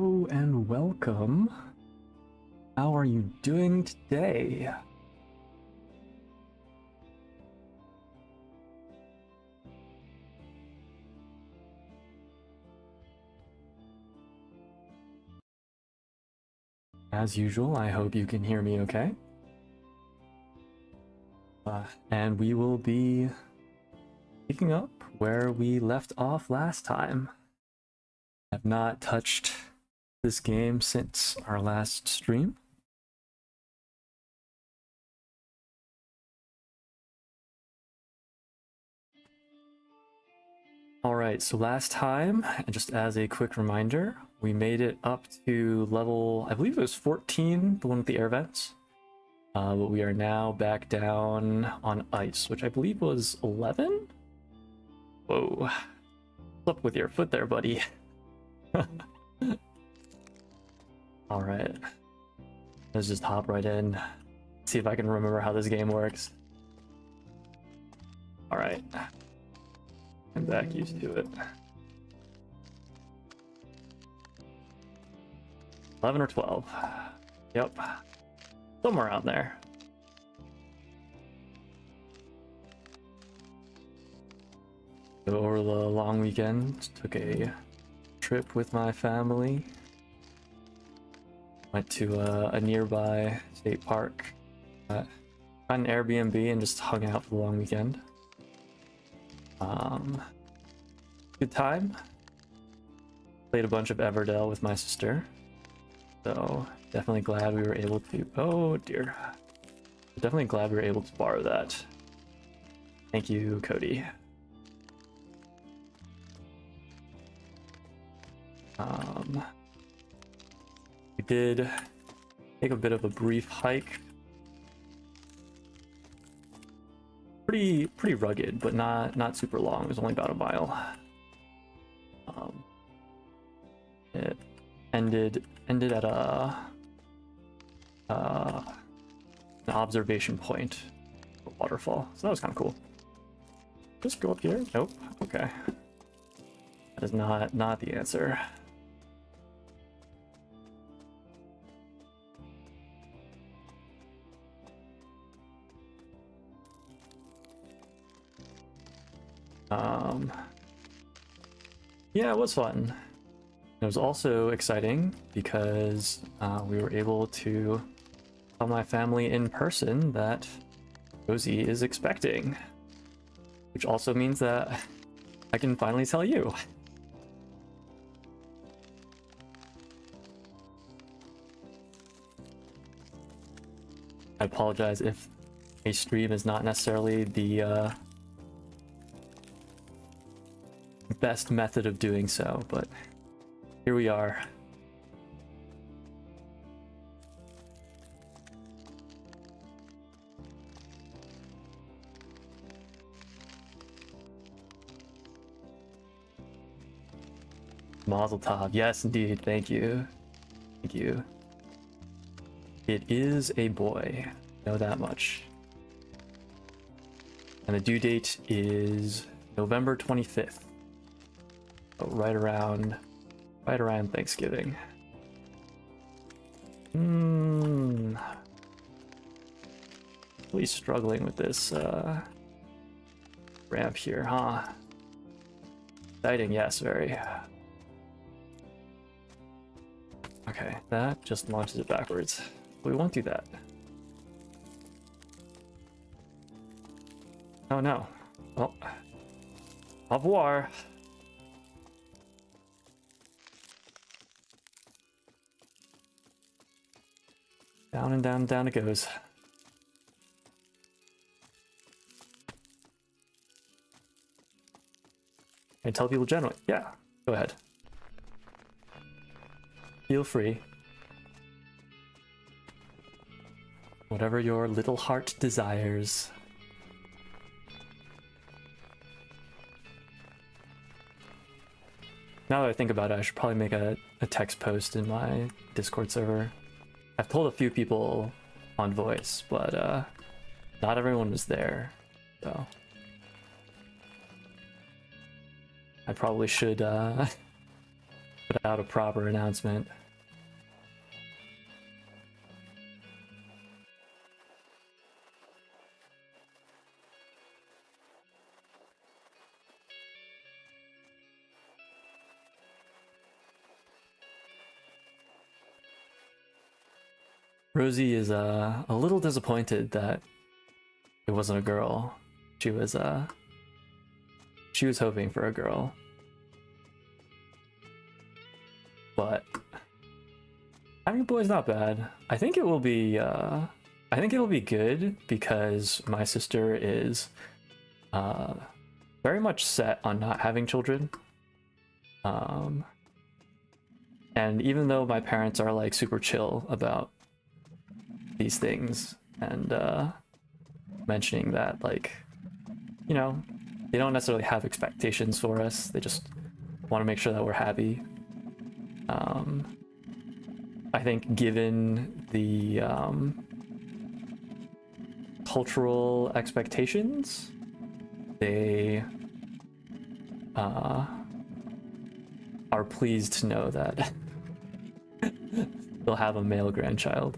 Hello and welcome. How are you doing today? As usual, I hope you can hear me okay. And we will be picking up where we left off last time. I have not touched this game since our last stream. Alright, so last time, and just as a quick reminder, we made it up to level, I believe it was 14, the one with the air vents. But we are now back down on ice, which I believe was 11? Whoa. What's up with your foot there, buddy? Alright. Let's just hop right in. See if I can remember how this game works. Alright. I'm back used to it. 11 or 12. Yep. Somewhere out there. So over the long weekend, took a trip with my family. Went to a nearby state park. Got an Airbnb and just hung out for the long weekend. Good time. Played a bunch of Everdell with my sister. So definitely glad we were able to, oh dear. Definitely glad we were able to borrow that. Thank you, Cody. We did take a bit of a brief hike. Pretty rugged, but not super long. It was only about a mile. It ended at an observation point, a waterfall. So that was kind of cool. Just go up here. Nope. Okay. That is not the answer. Yeah, it was fun. It was also exciting because we were able to tell my family in person that Josie is expecting, which also means that I can finally tell you. I apologize if a stream is not necessarily the best method of doing so, but here we are. Mazel tov. Yes, indeed. Thank you. Thank you. It is a boy. Know that much. And the due date is November 25th. So right around Thanksgiving. Really struggling with this ramp here, huh? Exciting, yes, very. Okay, that just launches it backwards. We won't do that. Oh no. Well, au revoir. Down and down and down it goes. And tell people generally. Yeah, go ahead. Feel free. Whatever your little heart desires. Now that I think about it, I should probably make a text post in my Discord server. I've told a few people on voice, but not everyone was there, so I probably should put out a proper announcement. Rosie is a little disappointed that it wasn't a girl. She was hoping for a girl. But having a boy's not bad. I think it will be good because my sister is very much set on not having children. And even though my parents are like super chill about these things and mentioning that, like, you know, they don't necessarily have expectations for us, they just want to make sure that we're happy. I think given the cultural expectations, they are pleased to know that they'll have a male grandchild.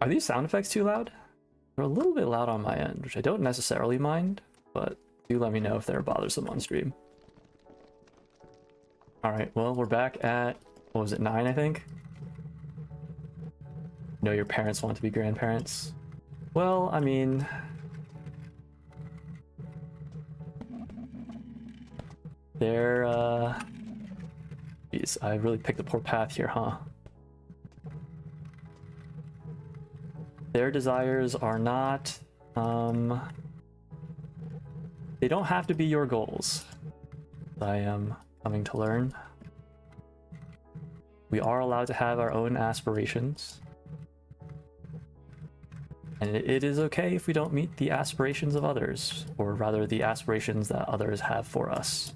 Are these sound effects too loud? They're a little bit loud on my end, which I don't necessarily mind, but do let me know if they're bothersome on stream. Alright, well, we're back at, what was it, 9, I think? No, your parents want to be grandparents. Well, I mean... they're, Jeez, I really picked a poor path here, huh? Their desires are not, they don't have to be your goals. I am coming to learn. We are allowed to have our own aspirations. And it is okay if we don't meet the aspirations of others, or rather the aspirations that others have for us.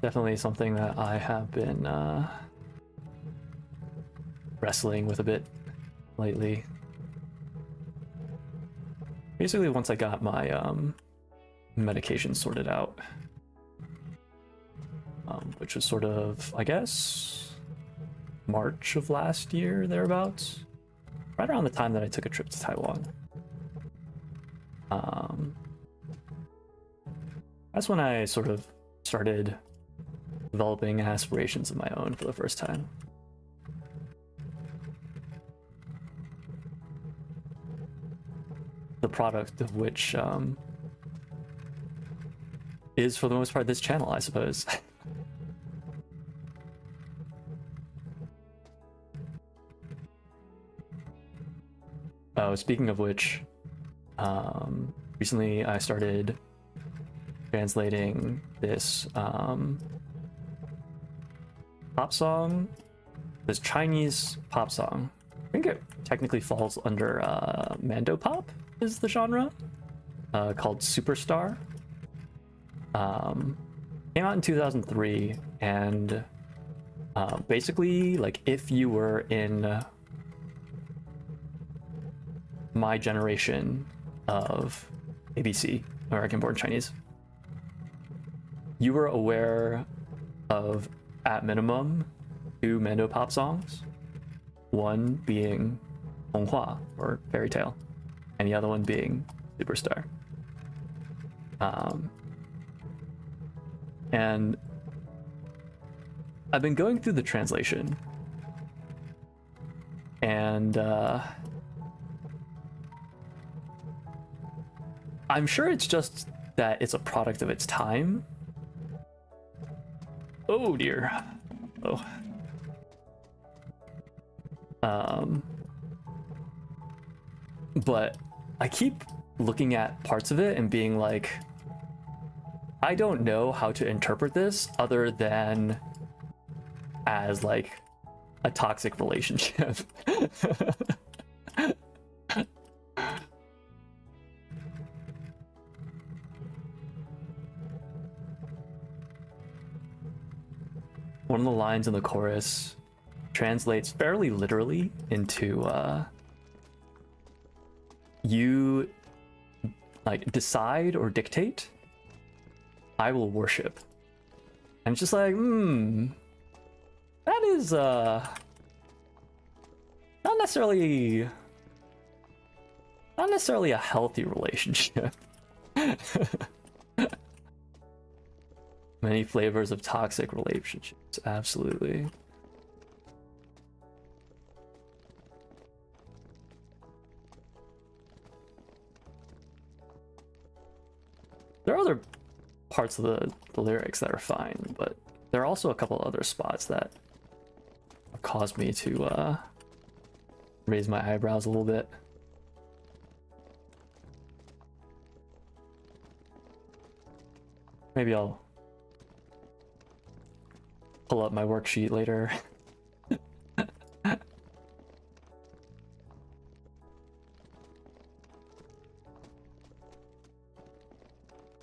Definitely something that I have been wrestling with a bit lately. Basically, once I got my medication sorted out, which was sort of, I guess, March of last year, thereabouts, right around the time that I took a trip to Taiwan. That's when I sort of started developing aspirations of my own for the first time. The product of which is, for the most part, this channel, I suppose. Oh, speaking of which, recently I started translating this pop song, this Chinese pop song. I think it technically falls under Mando Pop is the genre, called Superstar. Came out in 2003, and basically, like, if you were in my generation of ABC, American Born Chinese, you were aware of, at minimum, 2 Mando Pop songs. One being Honghua, or Fairy Tale, and the other one being Superstar. And I've been going through the translation, and I'm sure it's just that it's a product of its time. Oh dear. Oh. But I keep looking at parts of it and being like, I don't know how to interpret this other than as, like, a toxic relationship. One of the lines in the chorus translates fairly literally into you like decide or dictate, I will worship. And it's just like, that is not necessarily a healthy relationship. Many flavors of toxic relationships, absolutely. There are other parts of the lyrics that are fine, but there are also a couple other spots that have caused me to raise my eyebrows a little bit. Maybe I'll pull up my worksheet later.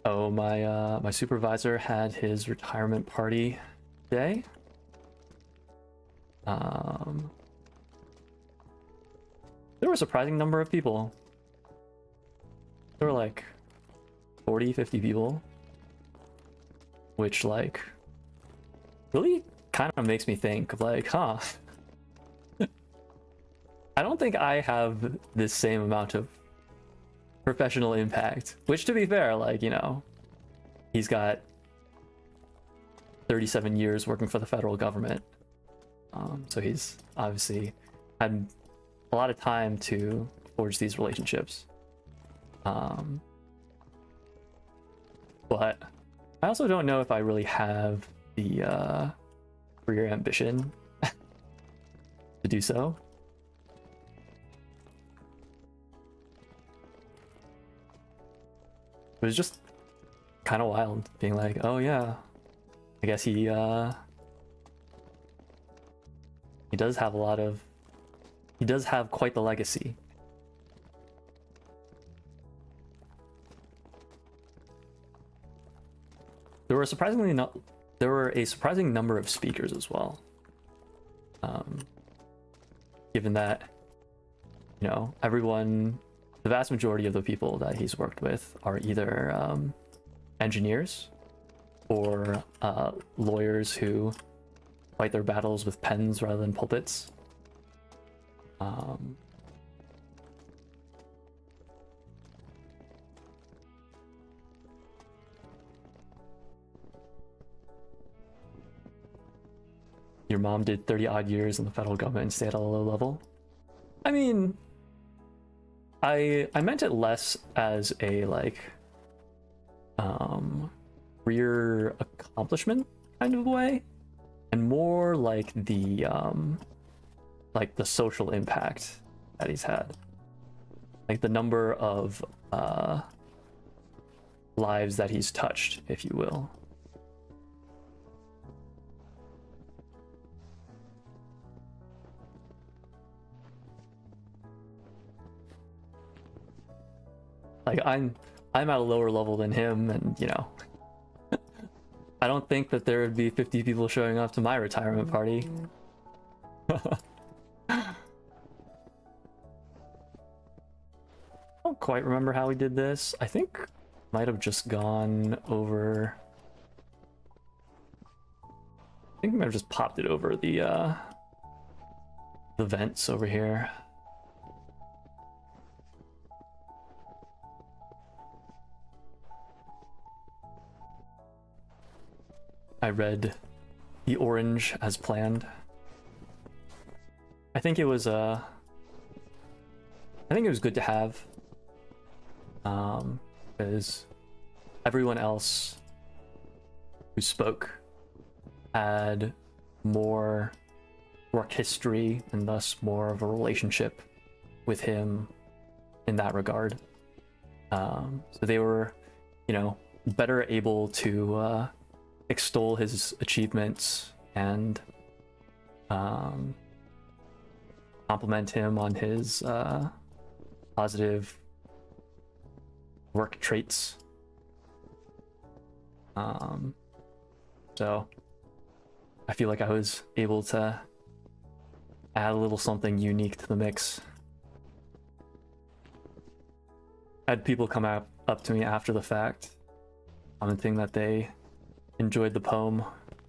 Oh, my supervisor had his retirement party today. There were a surprising number of people. There were like 40, 50 people, which like really kind of makes me think of like, huh, I don't think I have this same amount of professional impact, which to be fair, like, you know, he's got 37 years working for the federal government, so he's obviously had a lot of time to forge these relationships, but I also don't know if I really have the career ambition to do so. It was just kind of wild being like, oh yeah, I guess he does have he does have quite the legacy. There were a surprising number of speakers as well. Given that, you know, the vast majority of the people that he's worked with are either engineers or lawyers who fight their battles with pens rather than pulpits. Your mom did 30 odd years in the federal government and stayed at a low level. I mean, I meant it less as a like career accomplishment kind of way, and more like the social impact that he's had, like the number of lives that he's touched, if you will. Like I'm at a lower level than him, and you know, I don't think that there would be 50 people showing up to my retirement party. I don't quite remember how we did this. I think might have just gone over. I think we might have just popped it over the vents over here. I read the orange as planned. I think it was good to have, because everyone else who spoke had more work history and thus more of a relationship with him in that regard. So they were, you know, better able to extol his achievements and compliment him on his positive work traits. So I feel like I was able to add a little something unique to the mix. I had people come up to me after the fact, commenting that they enjoyed the poem,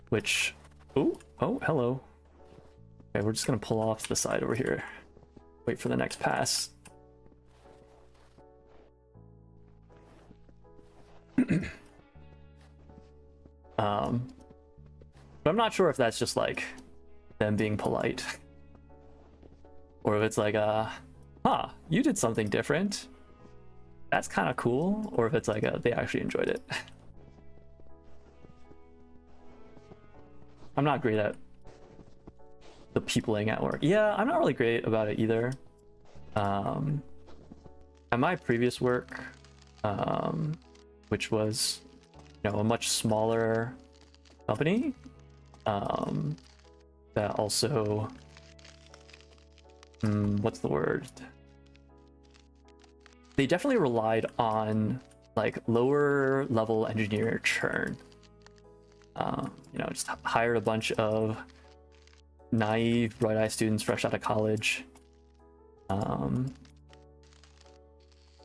which... Oh, hello. Okay, we're just gonna pull off to the side over here. Wait for the next pass. But I'm not sure if that's just like them being polite, or if it's like, huh, you did something different. That's kind of cool, or if it's like they actually enjoyed it. I'm not great at the peopling at work. Yeah, I'm not really great about it either. At my previous work, which was, you know, a much smaller company, that also, what's the word? They definitely relied on like lower level engineer churn. You know, just hired a bunch of naive bright-eye students fresh out of college,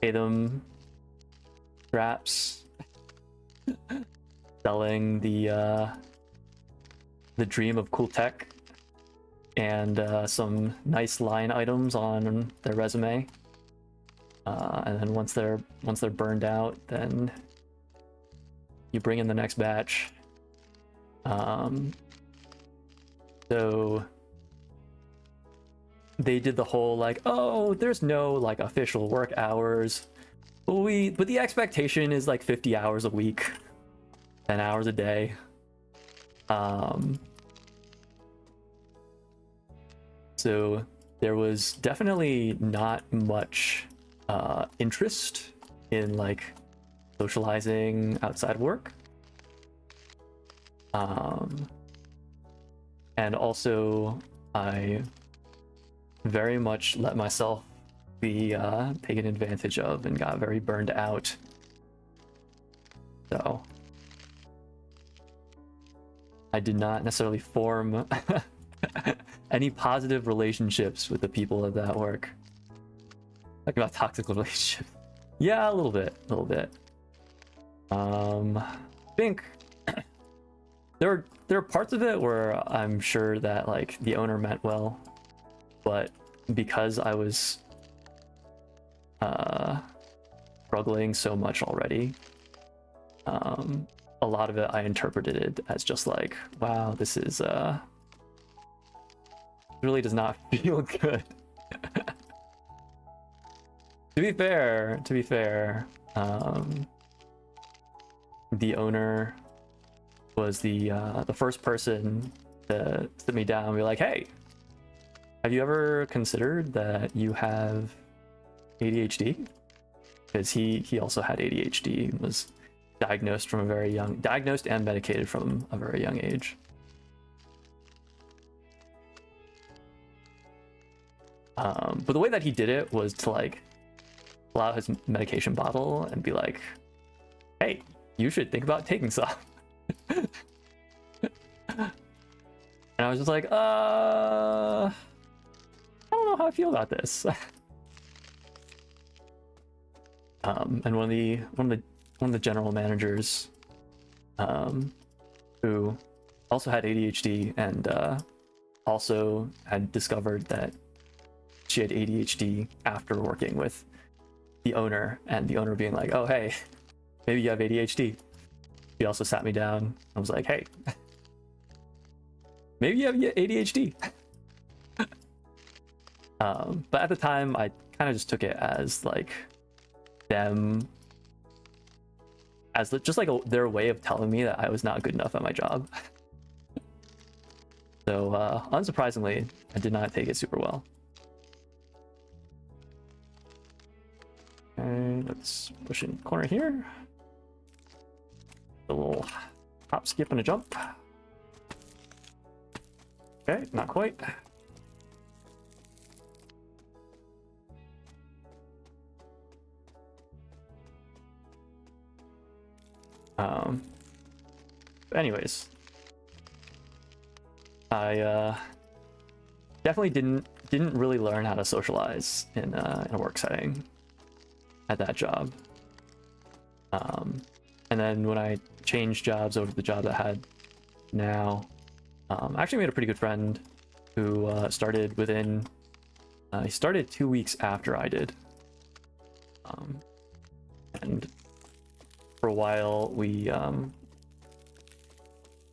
pay them scraps, selling the dream of cool tech and some nice line items on their resume, and then once they're burned out, then you bring in the next batch. So they did the whole like, oh, there's no like official work hours, but the expectation is like 50 hours a week, 10 hours a day. So there was definitely not much interest in like socializing outside work. And also I very much let myself be taken advantage of and got very burned out. So I did not necessarily form any positive relationships with the people at that work. Talking about toxic relationships. Yeah, a little bit. I think there are parts of it where I'm sure that like the owner meant well, but because I was struggling so much already, a lot of it I interpreted it as just like, wow, this is really does not feel good. To be fair, the owner was the first person to sit me down and be like, hey, have you ever considered that you have ADHD? Because he also had ADHD and was diagnosed and medicated from a very young age. But the way that he did it was to like pull out his medication bottle and be like, hey, you should think about taking some. And I was just like, I don't know how I feel about this. And one of the general managers, who also had ADHD and also had discovered that she had ADHD after working with the owner, and the owner being like, oh, hey, maybe you have ADHD. He also sat me down. I was like, hey, maybe you have ADHD. But at the time, I kind of just took it as like them, as just like their way of telling me that I was not good enough at my job. So unsurprisingly, I did not take it super well. And let's push in the corner here. A little hop, skip, and a jump. Okay, not quite. Um, anyways, I definitely didn't really learn how to socialize in a work setting at that job. And then when I changed jobs over to the job that I had now, I actually made a pretty good friend who started within. He started 2 weeks after I did, and for a while we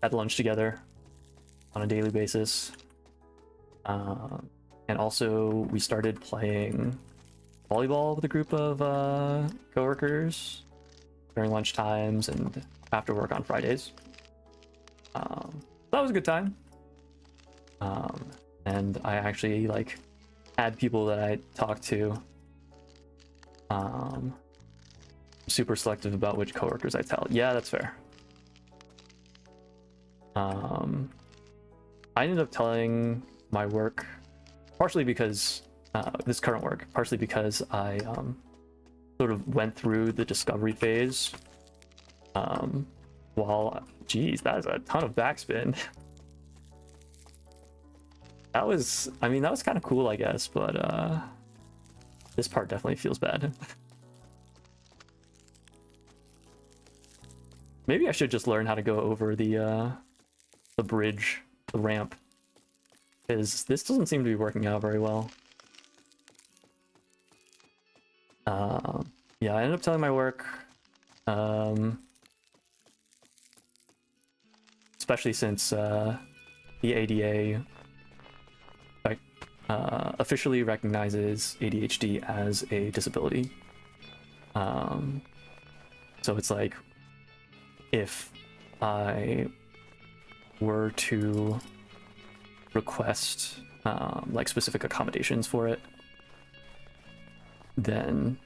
had lunch together on a daily basis, and also we started playing volleyball with a group of coworkers during lunch times and after work on Fridays. That was a good time. And I actually like had people that I talked to. Super selective about which coworkers I tell. Yeah, that's fair. I ended up telling my work partially because this current work, partially because I sort of went through the discovery phase. Geez, that is a ton of backspin. That was kind of cool, I guess, but this part definitely feels bad. Maybe I should just learn how to go over the bridge, the ramp, because this doesn't seem to be working out very well. Yeah, I ended up telling my work, especially since the ADA officially recognizes ADHD as a disability. So it's like, if I were to request like specific accommodations for it, then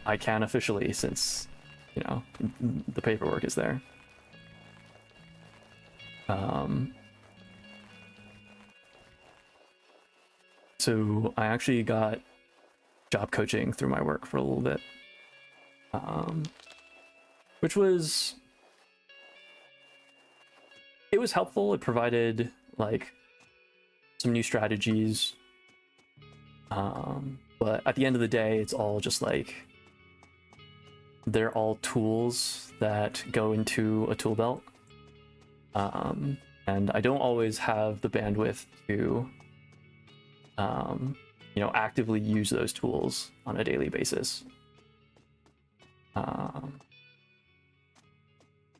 I can officially, since, you know, the paperwork is there. So I actually got job coaching through my work for a little bit, which was, it was helpful. It provided like some new strategies, but at the end of the day, it's all just like, they're all tools that go into a tool belt, and I don't always have the bandwidth to you know, actively use those tools on a daily basis. So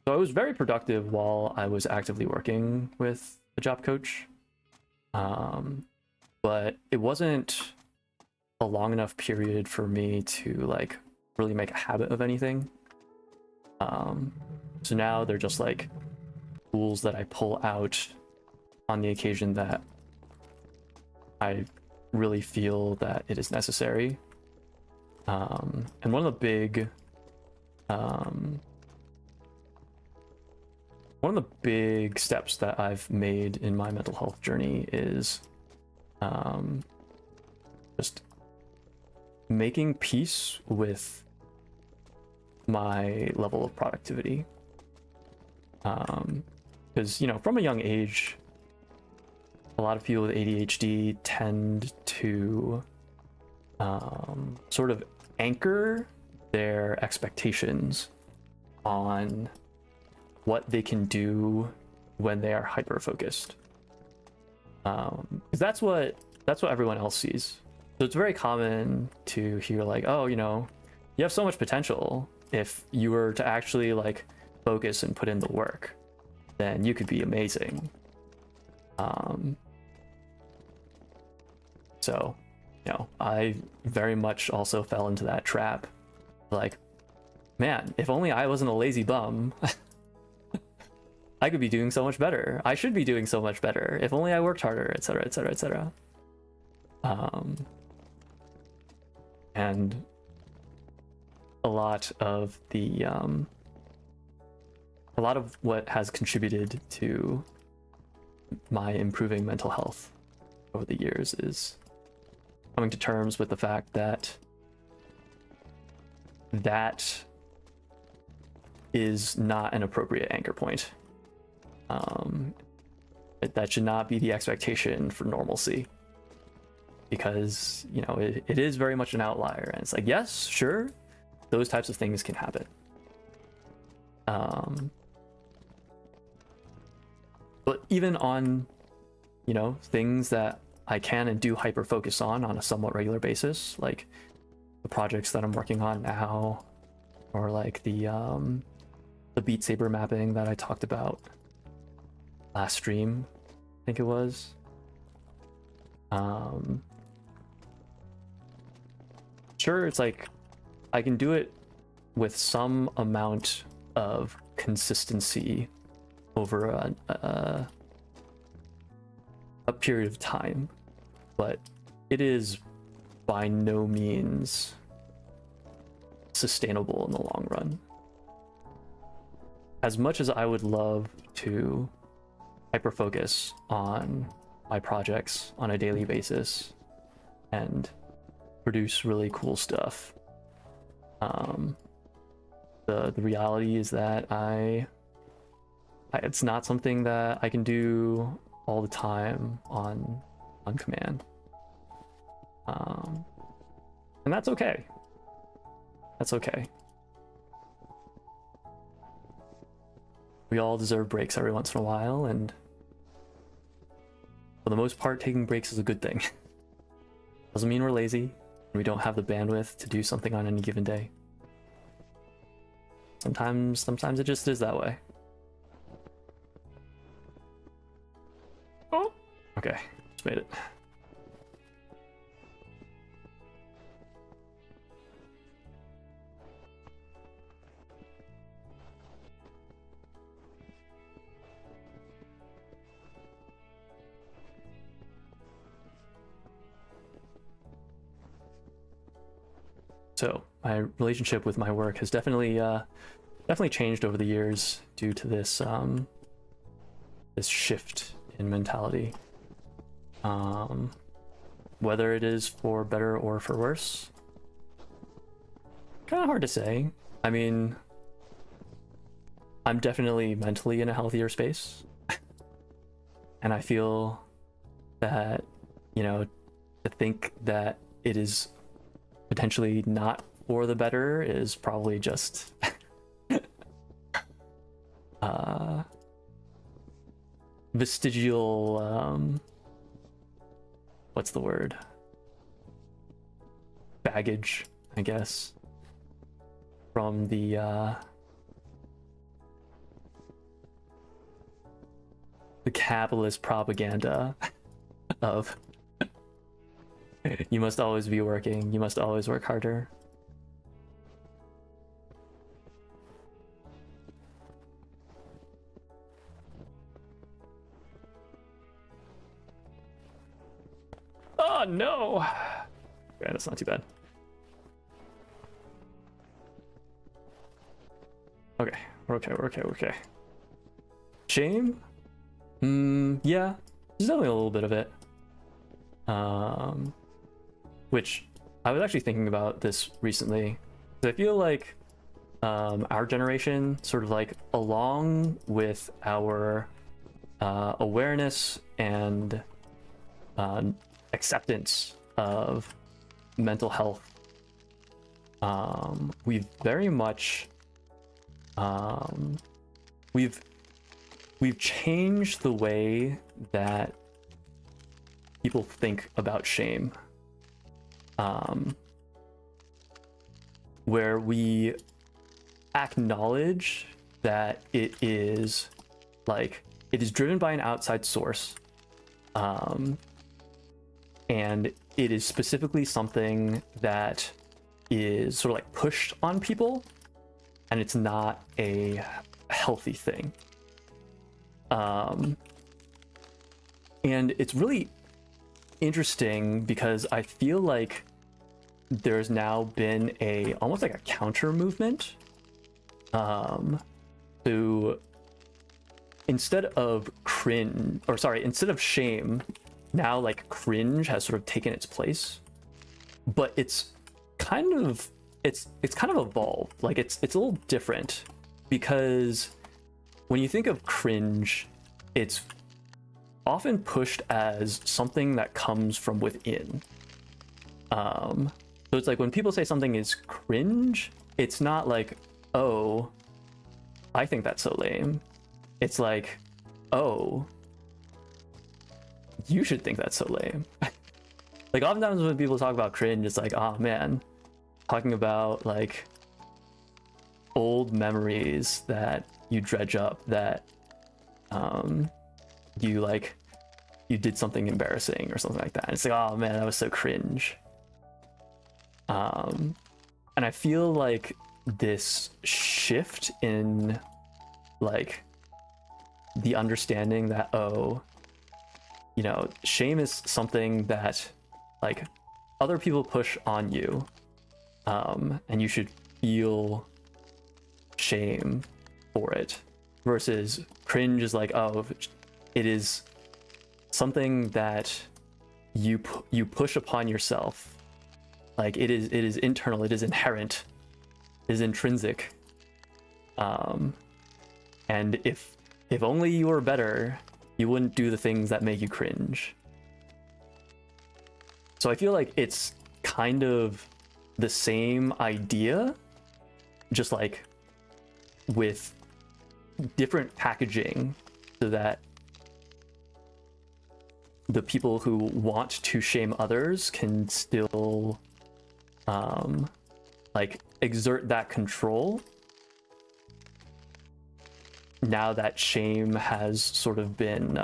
I was very productive while I was actively working with a job coach, but it wasn't a long enough period for me to like really make a habit of anything. So now they're just like tools that I pull out on the occasion that I really feel that it is necessary. And one of the big steps that I've made in my mental health journey is just making peace with my level of productivity. Because, you know, from a young age, a lot of people with ADHD tend to sort of anchor their expectations on what they can do when they are hyper focused. Because that's what everyone else sees. So it's very common to hear like, oh, you know, you have so much potential. If you were to actually like focus and put in the work, then you could be amazing. So, you know, I very much also fell into that trap. Like, man, if only I wasn't a lazy bum, I could be doing so much better. I should be doing so much better. If only I worked harder, etc., etc., etc. And a lot of what has contributed to my improving mental health over the years is coming to terms with the fact that that is not an appropriate anchor point. That should not be the expectation for normalcy, because you know it is very much an outlier, and it's like, yes, sure, those types of things can happen. But even on, you know, things that I can and do hyper focus on a somewhat regular basis, like the projects that I'm working on now, or like the Beat Saber mapping that I talked about last stream, I think it was. Sure, it's like I can do it with some amount of consistency over a period of time, but it is by no means sustainable in the long run. As much as I would love to hyper focus on my projects on a daily basis and produce really cool stuff, the reality is that it's not something that I can do all the time on command, and that's okay. That's okay. We all deserve breaks every once in a while, and for the most part, taking breaks is a good thing. Doesn't mean we're lazy and we don't have the bandwidth to do something on any given day. Sometimes it just is that way. Oh, okay, just made it. So my relationship with my work has definitely changed over the years due to this this shift in mentality. Whether it is for better or for worse, kind of hard to say. I mean, I'm definitely mentally in a healthier space, and I feel that, you know, to think that it is potentially not for the better is probably just vestigial, what's the word? Baggage, I guess, from the capitalist propaganda of you must always be working, you must always work harder. Oh no! Okay, that's not too bad. Okay, we're okay. Shame? Yeah, there's definitely a little bit of it. Which I was actually thinking about this recently. I feel like our generation, sort of like along with our awareness and acceptance of mental health, we've very much we've changed the way that people think about shame, where we acknowledge that it is driven by an outside source, and it is specifically something that is sort of like pushed on people, and it's not a healthy thing. And it's really interesting because I feel like there's now been almost like a counter movement to, instead of shame, now like cringe has sort of taken its place, but it's kind of it's kind of evolved. Like it's a little different because when you think of cringe, it's often pushed as something that comes from within. So it's like when people say something is cringe, it's not like, oh, I think that's so lame. It's like, oh, you should think that's so lame. Like oftentimes when people talk about cringe, it's like, oh man, talking about like old memories that you dredge up that you did something embarrassing or something like that. And it's like, oh man, that was so cringe. And I feel like this shift in like the understanding that, oh, you know, shame is something that like other people push on you, and you should feel shame for it, versus cringe is like, oh, it is something that you push upon yourself. Like it is internal, it is inherent, it is intrinsic. And if only you were better, you wouldn't do the things that make you cringe. So I feel like it's kind of the same idea, just like with different packaging, so that the people who want to shame others can still like exert that control now that shame has sort of been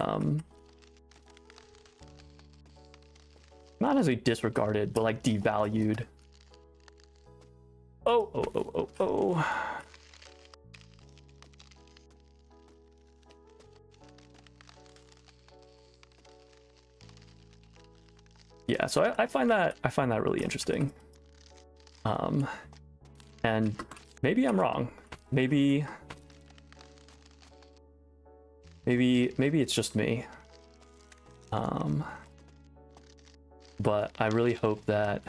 not necessarily disregarded, but like devalued. Oh. Yeah, so I find that really interesting. And maybe I'm wrong. Maybe it's just me. But I really hope that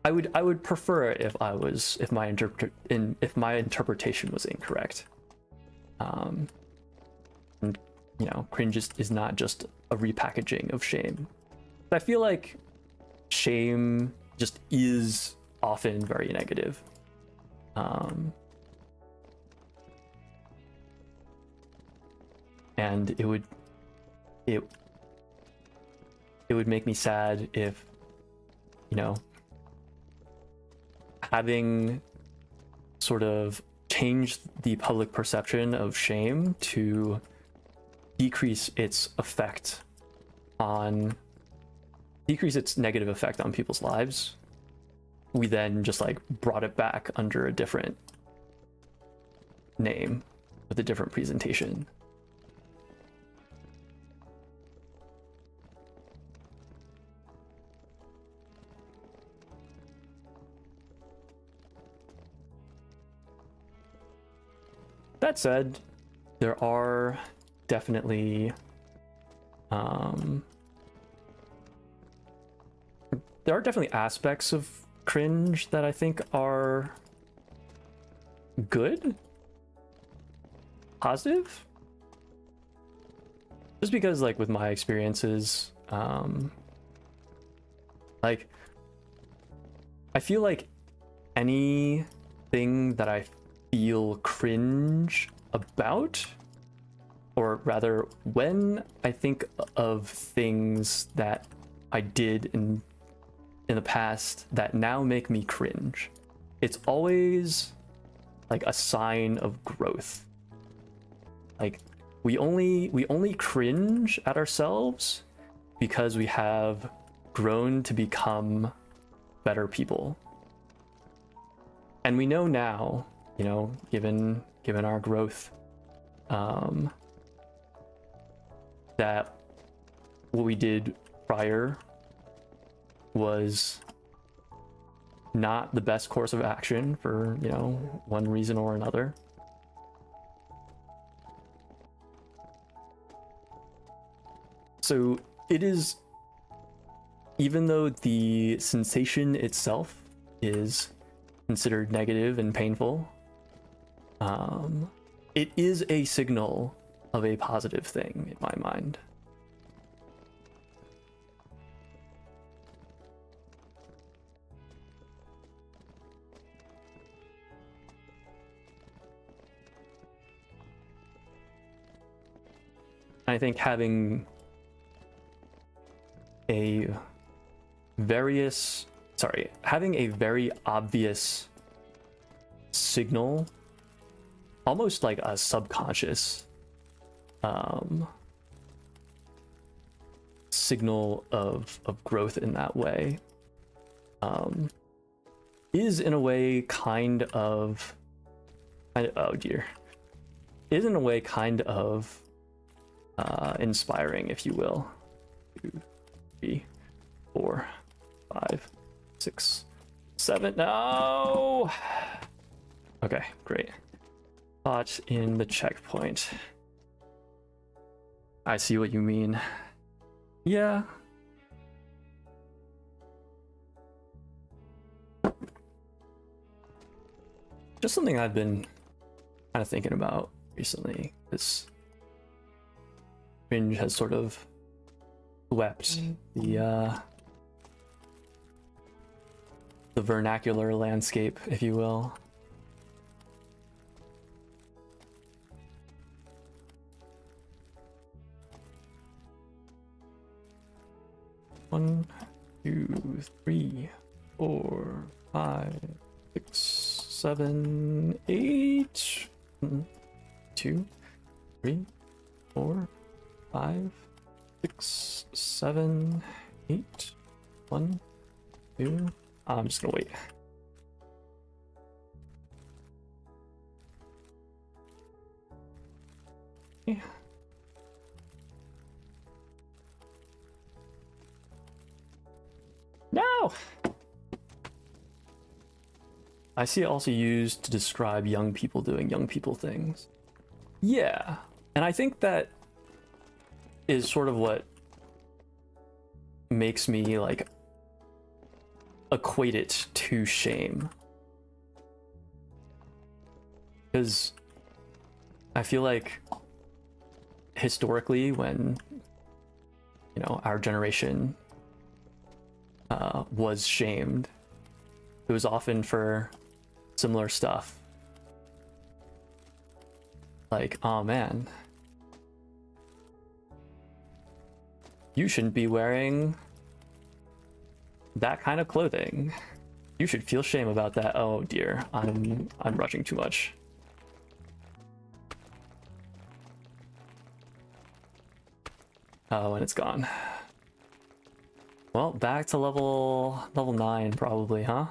I would prefer it if my interpretation was incorrect. And, you know, cringe is not just a repackaging of shame. I feel like shame just is often very negative. And it would make me sad if, you know, having sort of changed the public perception of shame to decrease its negative effect on people's lives, we then just like brought it back under a different name with a different presentation. That said, there are definitely aspects of cringe that I think are good, positive, just because like with my experiences, like I feel like anything that I feel cringe about, or rather when I think of things that I did in the past that now make me cringe, it's always like a sign of growth. Like we only cringe at ourselves because we have grown to become better people. And we know now, you know, given our growth, that what we did prior was not the best course of action for, you know, one reason or another. So it is even though the sensation itself is considered negative and painful, it is a signal of a positive thing in my mind. I think having a having a very obvious signal, almost like a subconscious signal of growth in that way, is in a way kind of inspiring, if you will. 2, 3, 4, 5, 6, 7. No. Okay, great. Thought in the checkpoint. I see what you mean. Yeah. Just something I've been kind of thinking about recently. This binge has sort of swept the vernacular landscape, if you will. One, 2, 3, 4, 5, 6, 7, 8. 2, 3, 4, 5, 6, 7, 8. 1, 2. I'm just gonna wait. Okay. No! I see it also used to describe young people doing young people things. Yeah, and I think that is sort of what makes me like equate it to shame, because I feel like historically, when our generation was shamed, it was often for similar stuff, like, oh man, you shouldn't be wearing that kind of clothing. You should feel shame about that. Oh dear, I'm rushing too much. Oh, and it's gone. Well, back to level 9 probably, huh?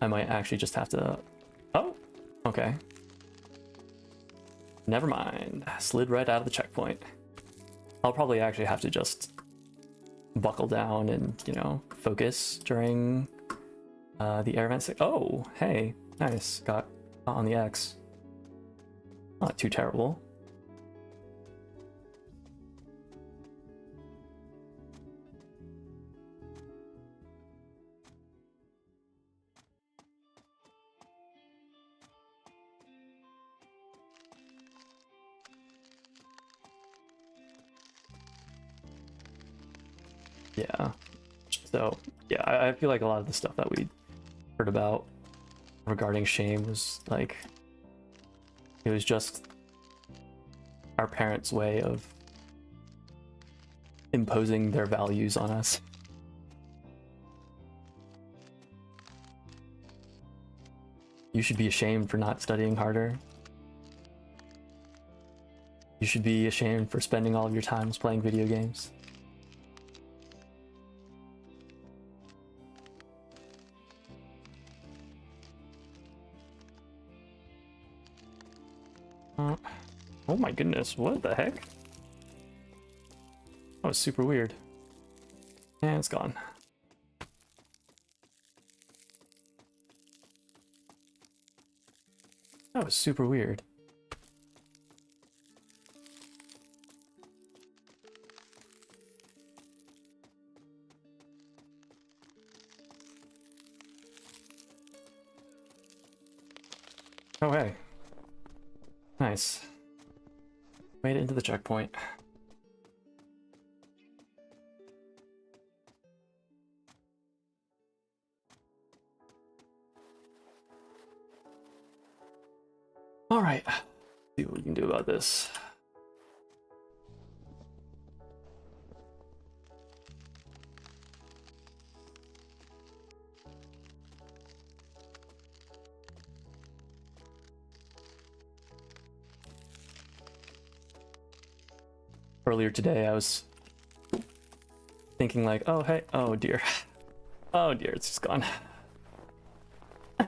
I might actually just have to... Oh, okay. Never mind. Slid right out of the checkpoint. I'll probably actually have to just buckle down and, focus during the air event. Oh, hey, nice. Got on the X. Not too terrible. Yeah. So, yeah, I feel like a lot of the stuff that we heard about regarding shame was like, it was just our parents' way of imposing their values on us. You should be ashamed for not studying harder. You should be ashamed for spending all of your time playing video games. Oh my goodness, what the heck? That was super weird. And it's gone. That was super weird. Oh, hey. Nice. Made it into the checkpoint. All right. See what we can do about this. Earlier today, I was thinking like, oh, hey, oh dear. Oh dear, it's just gone. I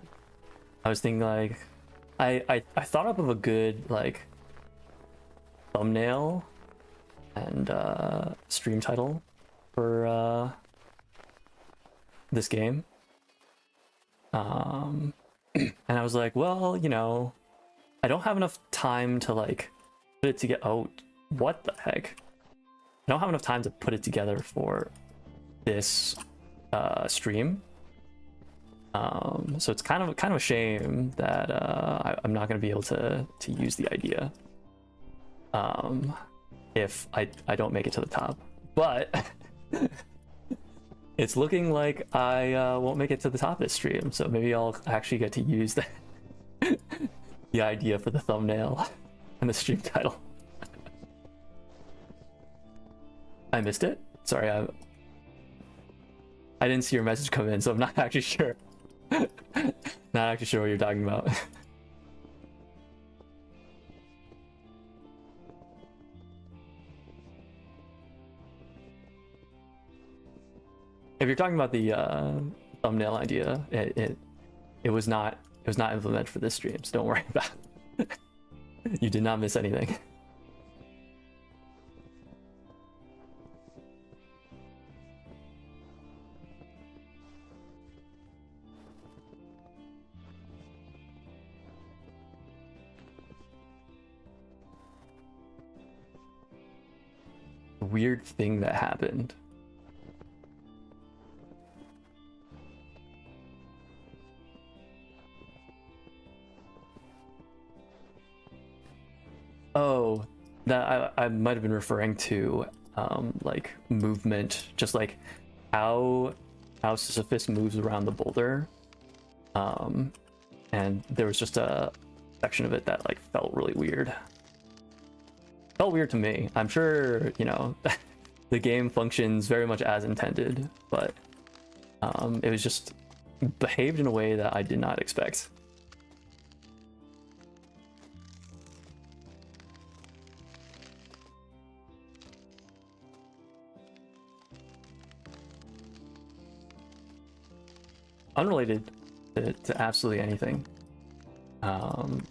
was thinking like, I thought up of a good like thumbnail and stream title for this game. And I was like, well, you know, I don't have enough time to like put it together. Oh, what the heck? I don't have enough time to put it together for this stream. So it's kind of a shame that I'm not going to be able to use the idea if I don't make it to the top. But it's looking like I won't make it to the top of this stream, so maybe I'll actually get to use the idea for the thumbnail and the stream title. I missed it? Sorry, I didn't see your message come in, so I'm not actually sure. Not actually sure what you're talking about. If you're talking about the thumbnail idea, it was not implemented for this stream, so don't worry about it. You did not miss anything. Weird thing that happened. Oh, that I might have been referring to like movement, just like how Sisyphus moves around the boulder. And there was just a section of it that like felt really weird. Felt weird to me. I'm sure, you know, the game functions very much as intended, but it was just behaved in a way that I did not expect. Unrelated to absolutely anything.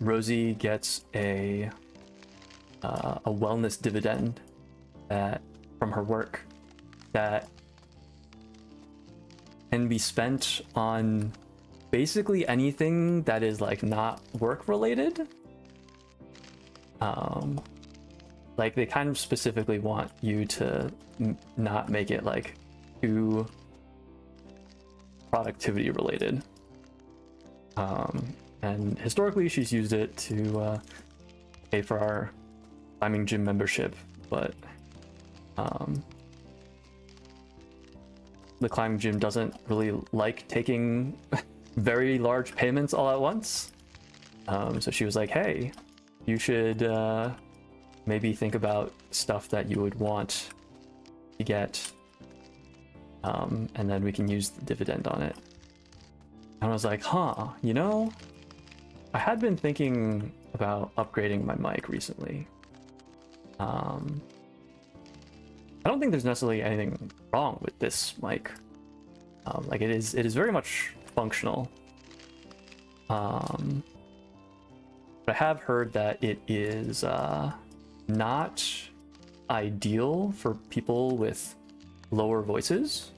Rosie gets a wellness dividend from her work that can be spent on basically anything that is like not work related. Like they kind of specifically want you to not make it like too productivity related. And historically she's used it to pay for our climbing gym membership, but the climbing gym doesn't really like taking very large payments all at once. So she was like, hey, you should maybe think about stuff that you would want to get, and then we can use the dividend on it. And I was like, huh, you know, I had been thinking about upgrading my mic recently. I don't think there's necessarily anything wrong with this mic. Like it is very much functional. But I have heard that it is not ideal for people with lower voices.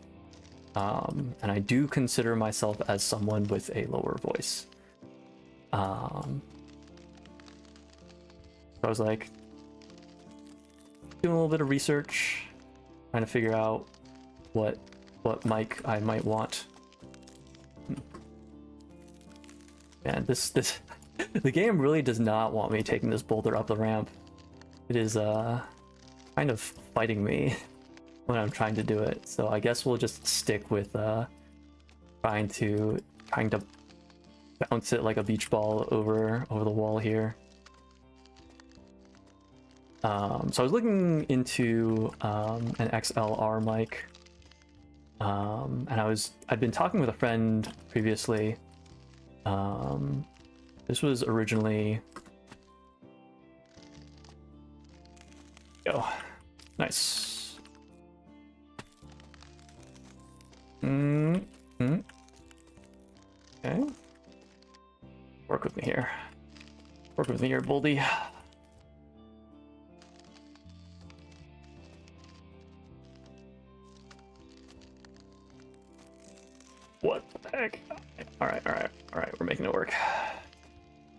And I do consider myself as someone with a lower voice. I was like doing a little bit of research, trying to figure out what mic I might want. Man, this the game really does not want me taking this boulder up the ramp. It is kind of fighting me when I'm trying to do it. So I guess we'll just stick with trying to bounce it like a beach ball over the wall here. So I was looking into an XLR mic, and I'd been talking with a friend previously. This was originally, nice. Okay. Work with me here. Work with me here, Boldy. What the heck? All right. We're making it work.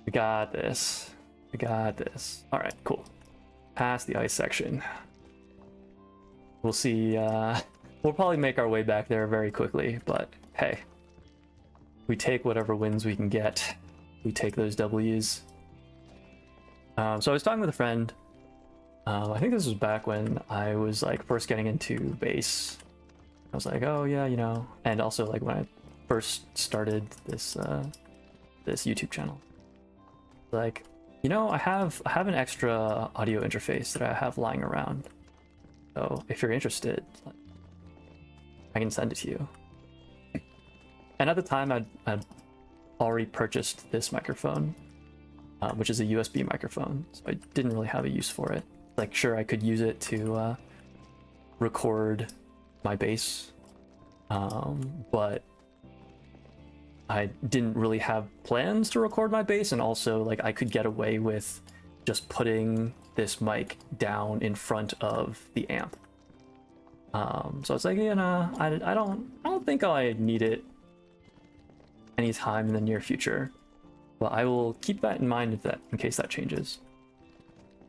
We got this. We got this. All right, cool. Past the ice section. We'll see. We'll probably make our way back there very quickly, but hey, we take whatever wins we can get. We take those W's. So I was talking with a friend. I think this was back when I was like first getting into bass. I was like, oh yeah, you know, and also like when I first started this this YouTube channel, like, you know, I have an extra audio interface that I have lying around. So if you're interested, I can send it to you. And at the time, I'd already purchased this microphone, which is a USB microphone, so I didn't really have a use for it. Like, sure, I could use it to record my bass, but I didn't really have plans to record my bass, and also like I could get away with just putting this mic down in front of the amp. So it's like, you know, I don't think I need it anytime in the near future, but I will keep that in mind in case that changes.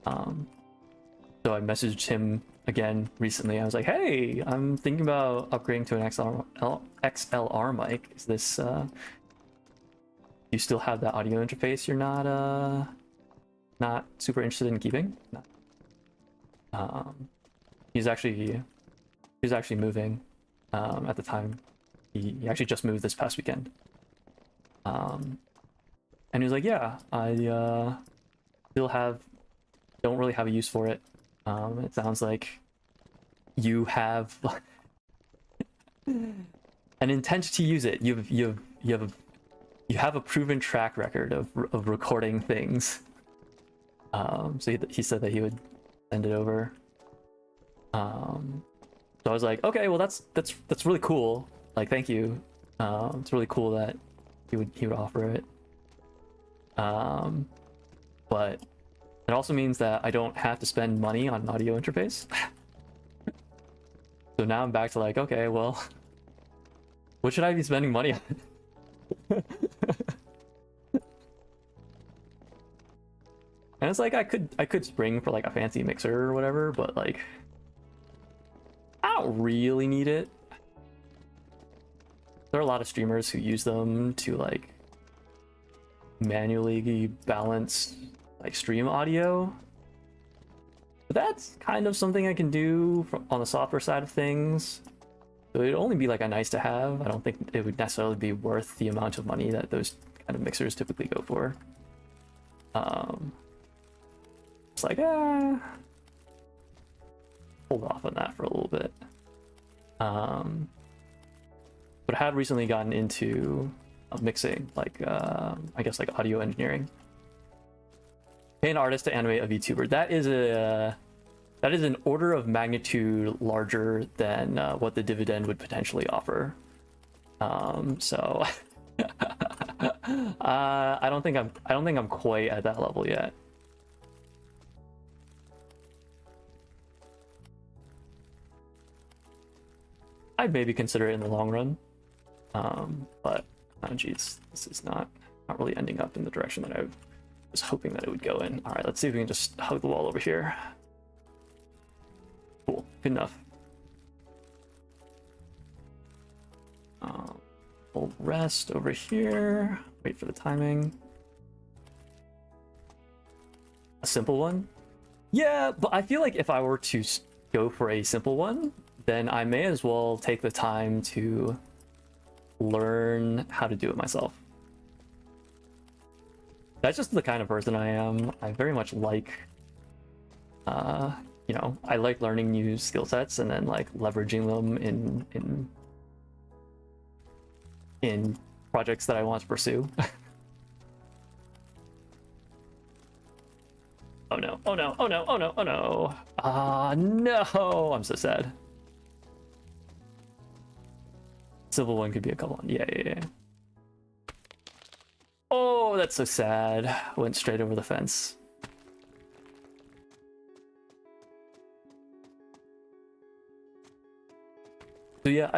So I messaged him again recently. I was like, hey, I'm thinking about upgrading to an XLR mic. Is this you still have that audio interface you're not super interested in keeping? No. He's actually moving at the time. He actually just moved this past weekend. And he was like, yeah, I don't really have a use for it. It sounds like you have an intent to use it. You have a proven track record of recording things. So he said that he would send it over. So I was like, okay, well that's really cool. Like, thank you. It's really cool that he would offer it. But it also means that I don't have to spend money on an audio interface. So now I'm back to like, okay, well, what should I be spending money on? And it's like I could spring for like a fancy mixer or whatever, but like I don't really need it. There are a lot of streamers who use them to like manually balance like stream audio, but that's kind of something I can do on the software side of things. So it'd only be like a nice to have. I don't think it would necessarily be worth the amount of money that those kind of mixers typically go for. It's like, hold off on that for a little bit. But I have recently gotten into mixing, like I guess like audio engineering. Pay an artist to animate a VTuber. That is an order of magnitude larger than what the dividend would potentially offer. So I don't think I'm quite at that level yet. I'd maybe consider it in the long run, but oh geez, this is not really ending up in the direction that I was hoping that it would go in. All right, let's see if we can just hug the wall over here. Cool, good enough. We'll rest over here. Wait for the timing. A simple one? Yeah, but I feel like if I were to go for a simple one, then I may as well take the time to learn how to do it myself. That's just the kind of person I am. I very much like, you know, I like learning new skill sets and then like leveraging them in projects that I want to pursue. Oh no, oh no, oh no, oh no, oh no. No, I'm so sad. Civil one could be a couple. Yeah. Oh, that's so sad. Went straight over the fence. So yeah,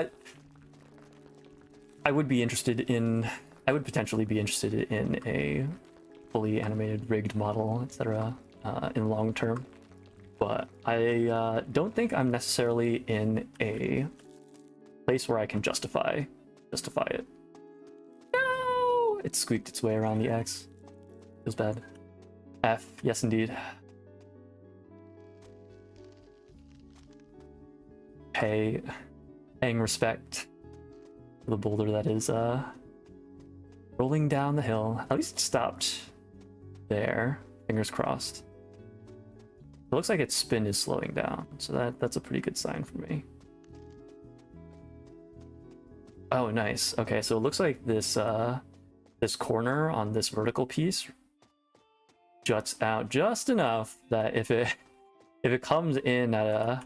I would potentially be interested in a fully animated rigged model, etc. In long term, but I don't think I'm necessarily in a place where I can justify it. No, it squeaked its way around the X. Feels bad. F, yes indeed. Paying respect to the boulder that is rolling down the hill. At least it stopped there. Fingers crossed. It looks like its spin is slowing down, so that's a pretty good sign for me. Oh, nice. Okay, so it looks like this this corner on this vertical piece juts out just enough that if it comes in at a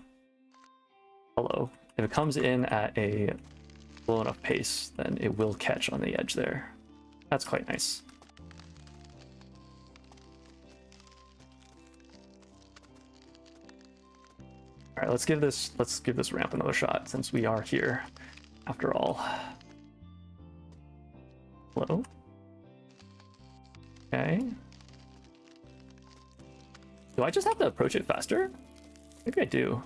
if it comes in at a slow enough pace, then it will catch on the edge there. That's quite nice. All right, let's give this ramp another shot since we are here after all. Hello? Okay. Do I just have to approach it faster? Maybe I do.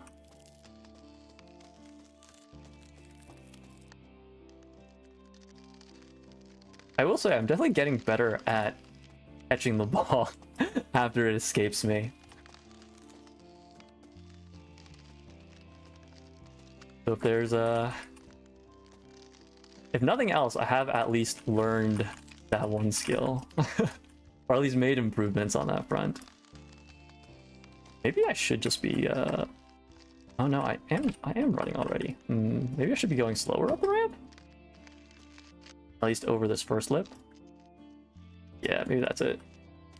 I will say I'm definitely getting better at catching the ball after it escapes me. So if there's if nothing else, I have at least learned that one skill. Or at least made improvements on that front. Maybe I should just be oh no, I am running already. Maybe I should be going slower up the ramp? At least over this first lip. Yeah, maybe that's it.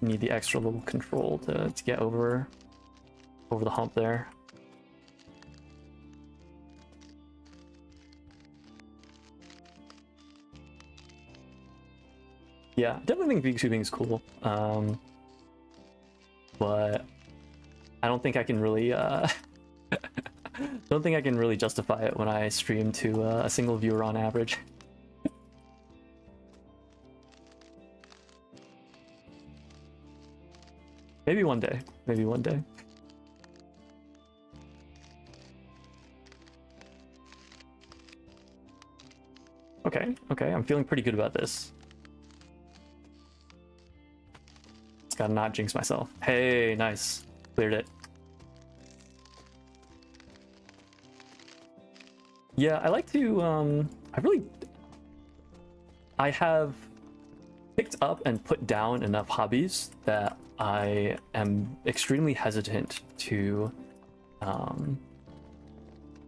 Need the extra little control to get over the hump there. Yeah, definitely think peak shooting is cool. But I don't think I can really don't think I can really justify it when I stream to a single viewer on average. Maybe one day. Maybe one day. Okay, I'm feeling pretty good about this. Just gotta not jinx myself. Hey, nice. Cleared it. Yeah, I like to, I have picked up and put down enough hobbies that I am extremely hesitant to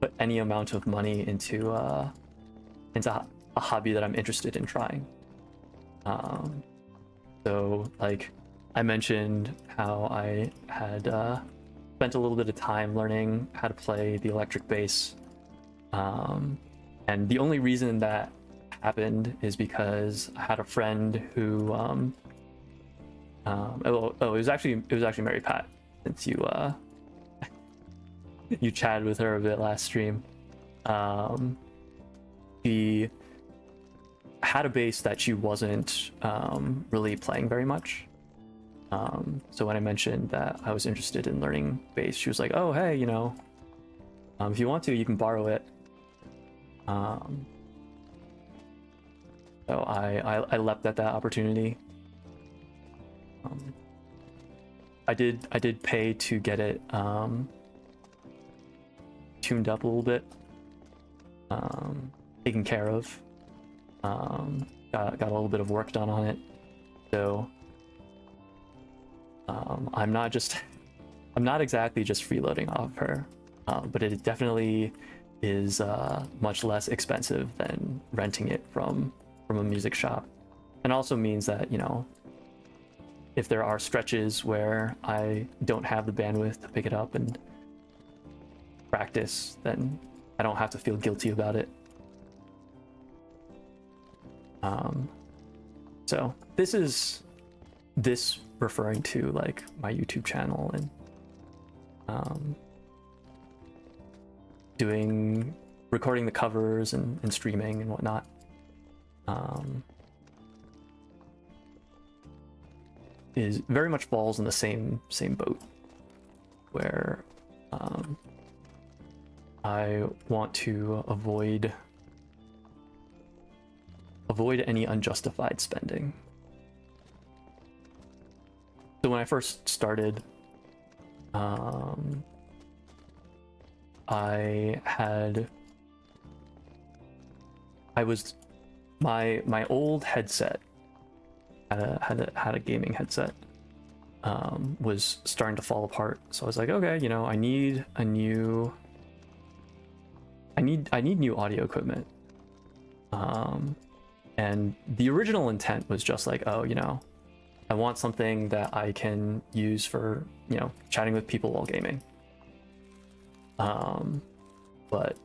put any amount of money into a hobby that I'm interested in trying. So like I mentioned how I had spent a little bit of time learning how to play the electric bass, and the only reason that happened is because I had a friend who it was actually Mary Pat, since you you chatted with her a bit last stream. She had a bass that she wasn't really playing very much, So when I mentioned that I was interested in learning bass, she was like, "Oh, hey, you know, if you want to, you can borrow it." So I leapt at that opportunity. I did pay to get it tuned up a little bit, taken care of. Got a little bit of work done on it, so I'm not exactly just freeloading off her, but it definitely is much less expensive than renting it from a music shop, and also means that, you know, if there are stretches where I don't have the bandwidth to pick it up and practice, then I don't have to feel guilty about it. So this referring to like my YouTube channel and recording the covers and streaming and whatnot. Is very much falls in the same boat, where I want to avoid any unjustified spending. So when I first started, my old headset had a gaming headset, was starting to fall apart. So I was like, okay, you know, I need new audio equipment. And the original intent was just like, oh, you know, I want something that I can use for, you know, chatting with people while gaming. But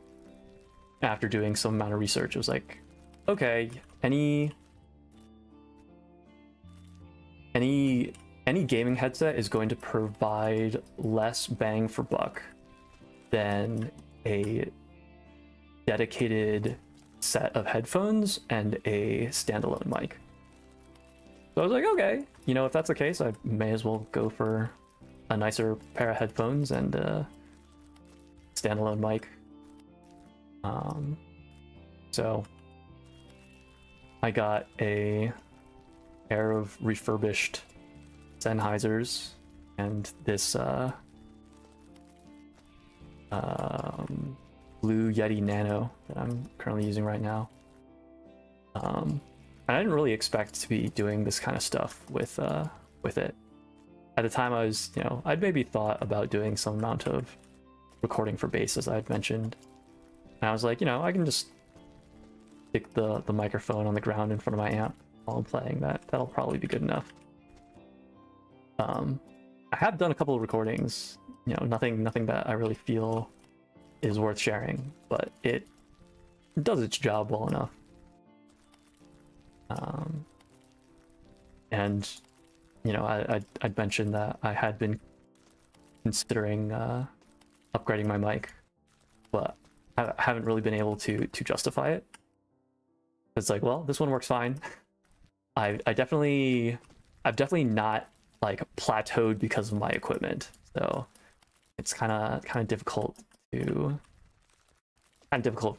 after doing some amount of research, it was like, okay, any gaming headset is going to provide less bang for buck than a dedicated set of headphones and a standalone mic. So I was like, okay, you know, if that's the case, I may as well go for a nicer pair of headphones and a standalone mic. So I got a pair of refurbished Sennheisers and this Blue Yeti Nano that I'm currently using right now. And I didn't really expect to be doing this kind of stuff with it. At the time, I was, you know, I'd maybe thought about doing some amount of recording for bass, as I had mentioned. And I was like, you know, I can just stick the microphone on the ground in front of my amp while I'm playing. That'll probably be good enough. I have done a couple of recordings, you know, nothing that I really feel is worth sharing, but it does its job well enough. And you know, I'd mentioned that I had been considering upgrading my mic, but I haven't really been able to justify it. It's like, well, this one works fine. I've definitely not like plateaued because of my equipment, so it's kind of difficult for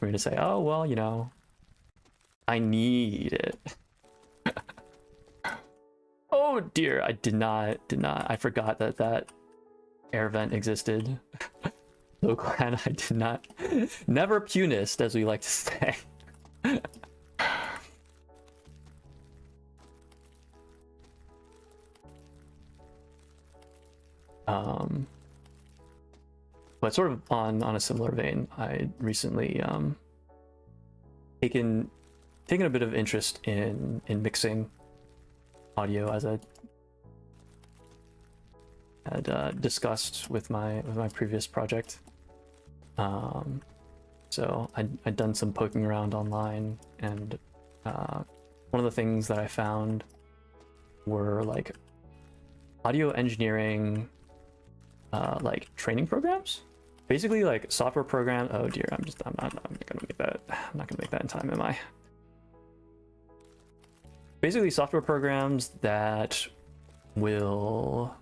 me to say, oh well, you know, I need it. Oh dear, I did not. I forgot that air vent existed. So glad I did not. Never punist, as we like to say. But sort of on a similar vein, I recently taken a bit of interest in mixing audio, as I had discussed with my previous project. So I'd done some poking around online, and one of the things that I found were like audio engineering like training programs, basically like software program. Oh dear, I'm not gonna make that. I'm not gonna make that in time, am I? Basically software programs that will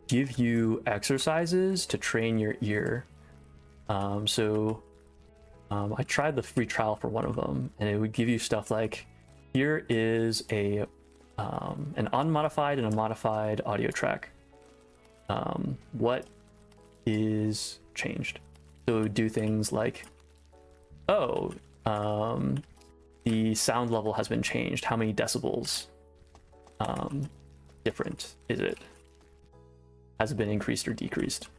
give you exercises to train your ear. I tried the free trial for one of them, and it would give you stuff like, here is an unmodified and a modified audio track. What is changed? So it would do things like, oh, the sound level has been changed. How many decibels different is it? Has it been increased or decreased?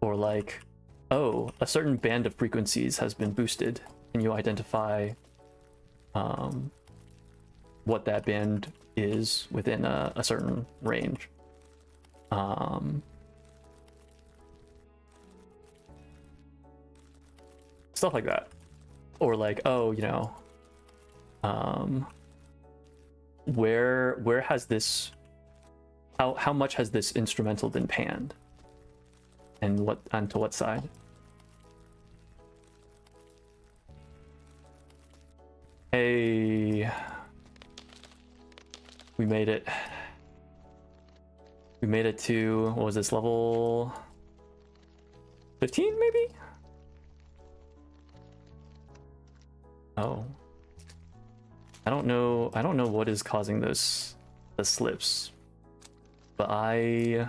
Or like, oh, a certain band of frequencies has been boosted. Can you identify what that band is within a certain range? Stuff like that. Or like, oh, you know, where has this, how much has this instrumental been panned, and what, onto what side? Hey, we made it. We made it to, what was this, level 15 maybe? Oh, I don't know what is causing the slips, but I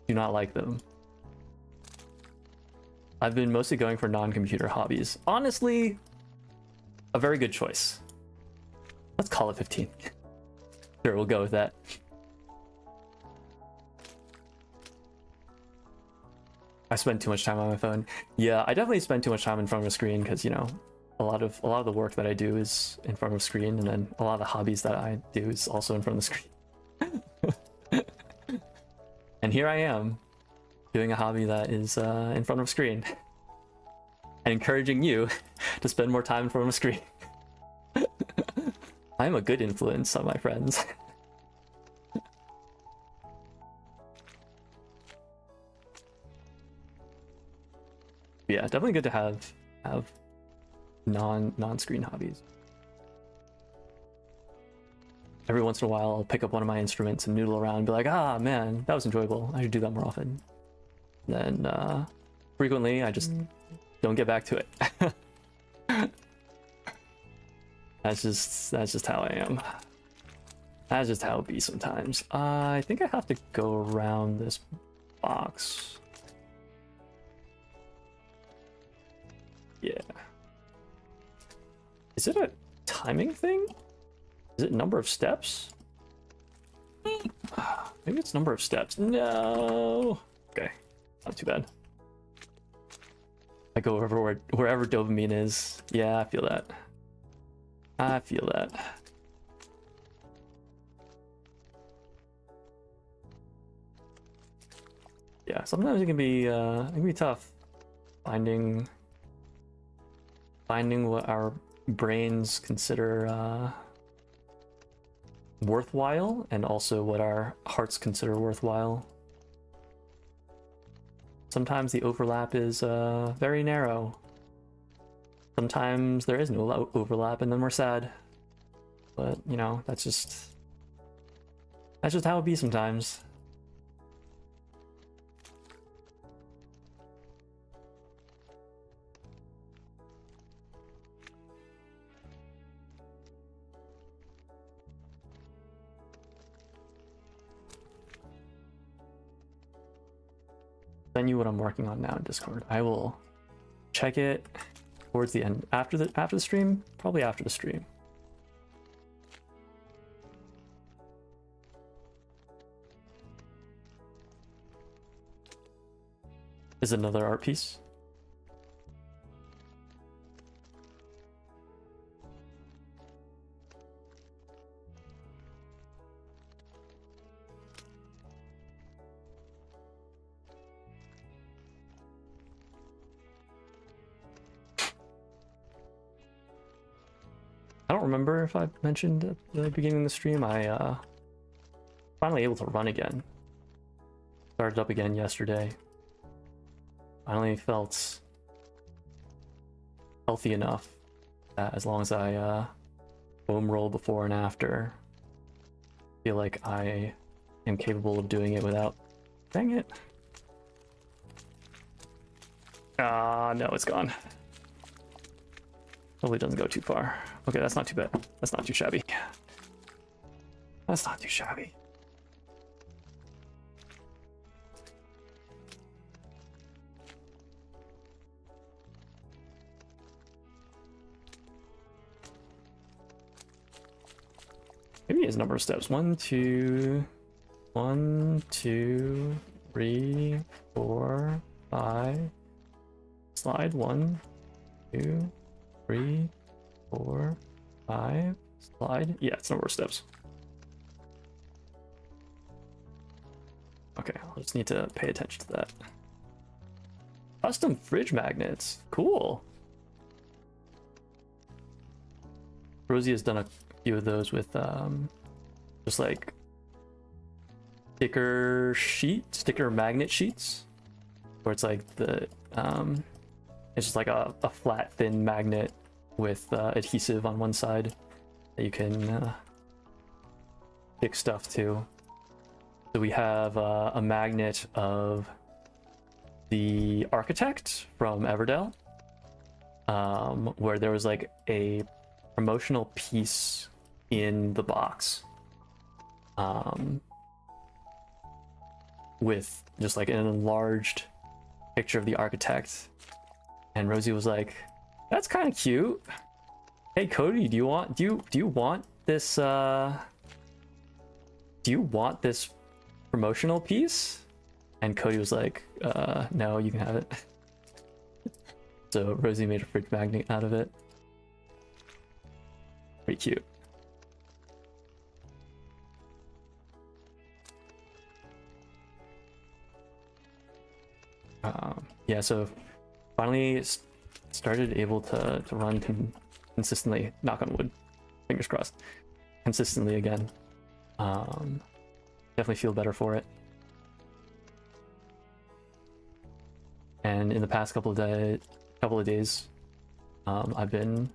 do not like them. I've been mostly going for non-computer hobbies. Honestly, a very good choice. Let's call it 15. Sure, we'll go with that. I spend too much time on my phone. Yeah, I definitely spend too much time in front of a screen because, you know, a lot of the work that I do is in front of a screen, and then a lot of the hobbies that I do is also in front of the screen. And here I am doing a hobby that is in front of a screen and encouraging you to spend more time in front of a screen. I am a good influence on my friends. Yeah, definitely good to have non-screen hobbies. Every once in a while, I'll pick up one of my instruments and noodle around and be like, ah, man, that was enjoyable. I should do that more often. Then frequently, I just don't get back to it. That's just how I am. That's just how it be sometimes. I think I have to go around this box. Yeah. Is it a timing thing? Is it number of steps? Maybe it's number of steps. No. Okay, not too bad. I go over wherever dopamine is. Yeah, I feel that. I feel that. Yeah, sometimes it can be tough finding what our brains consider worthwhile, and also what our hearts consider worthwhile. Sometimes the overlap is very narrow. Sometimes there is no overlap, and then we're sad. But you know, that's just how it be sometimes. Send you what I'm working on now in Discord. I will check it towards the end, after the stream, probably after the stream. Is it another art piece? I don't remember if I mentioned at the beginning of the stream, I finally able to run again. Started up again yesterday. Finally felt healthy enough that as long as I foam roll before and after, feel like I am capable of doing it without... Dang it. Ah, no, it's gone. Hopefully it doesn't go too far. Okay, that's not too bad. That's not too shabby. That's not too shabby. Maybe his number of steps. 1, 2, 1, 2, 3, 4, 5. Slide 1, 2, 3, 4, 5. Slide. Yeah, it's number of steps. Okay, I'll just need to pay attention to that. Custom fridge magnets. Cool. Rosie has done a few of those with just like sticker magnet sheets, where it's like the it's just like a flat thin magnet with adhesive on one side that you can stick stuff to. So we have a magnet of the architect from Everdell, where there was like a promotional piece in the box with just like an enlarged picture of the architect, and Rosie was like, that's kind of cute. Hey Cody, do you want this promotional piece? And Cody was like, no, you can have it. So Rosie made a fridge magnet out of it. Pretty cute. Yeah, so finally started able to run consistently, knock on wood, fingers crossed, consistently again. Definitely feel better for it. And in the past couple of days, I've been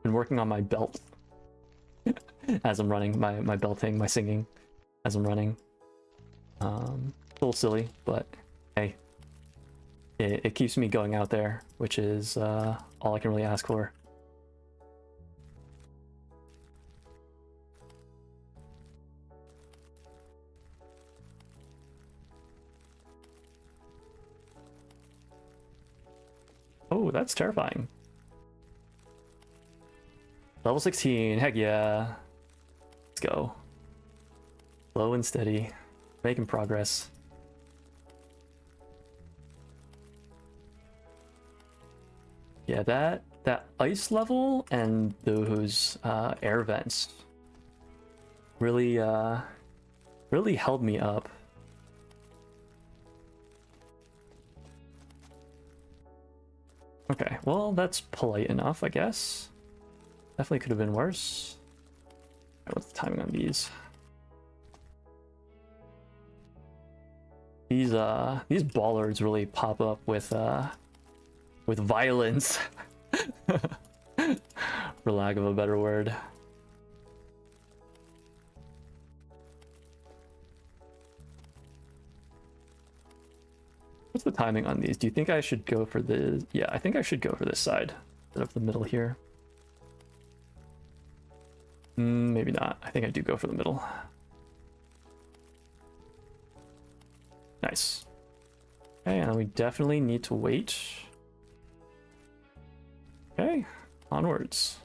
working on my belt as I'm running, my belting, my singing as I'm running. A little silly, but hey, it keeps me going out there, which is all I can really ask for. Oh, that's terrifying. Level 16, heck yeah. Let's go. Slow and steady, making progress. Yeah, that ice level and those air vents really really held me up. Okay, well, that's polite enough, I guess. Definitely could have been worse. Right, what's the timing on these? These bollards really pop up with violence, for lack of a better word. What's the timing on these? Do you think I should go for the... Yeah, I think I should go for this side instead of the middle here. Maybe not. I think I do go for the middle. Nice. Okay, and we definitely need to wait. Okay, onwards.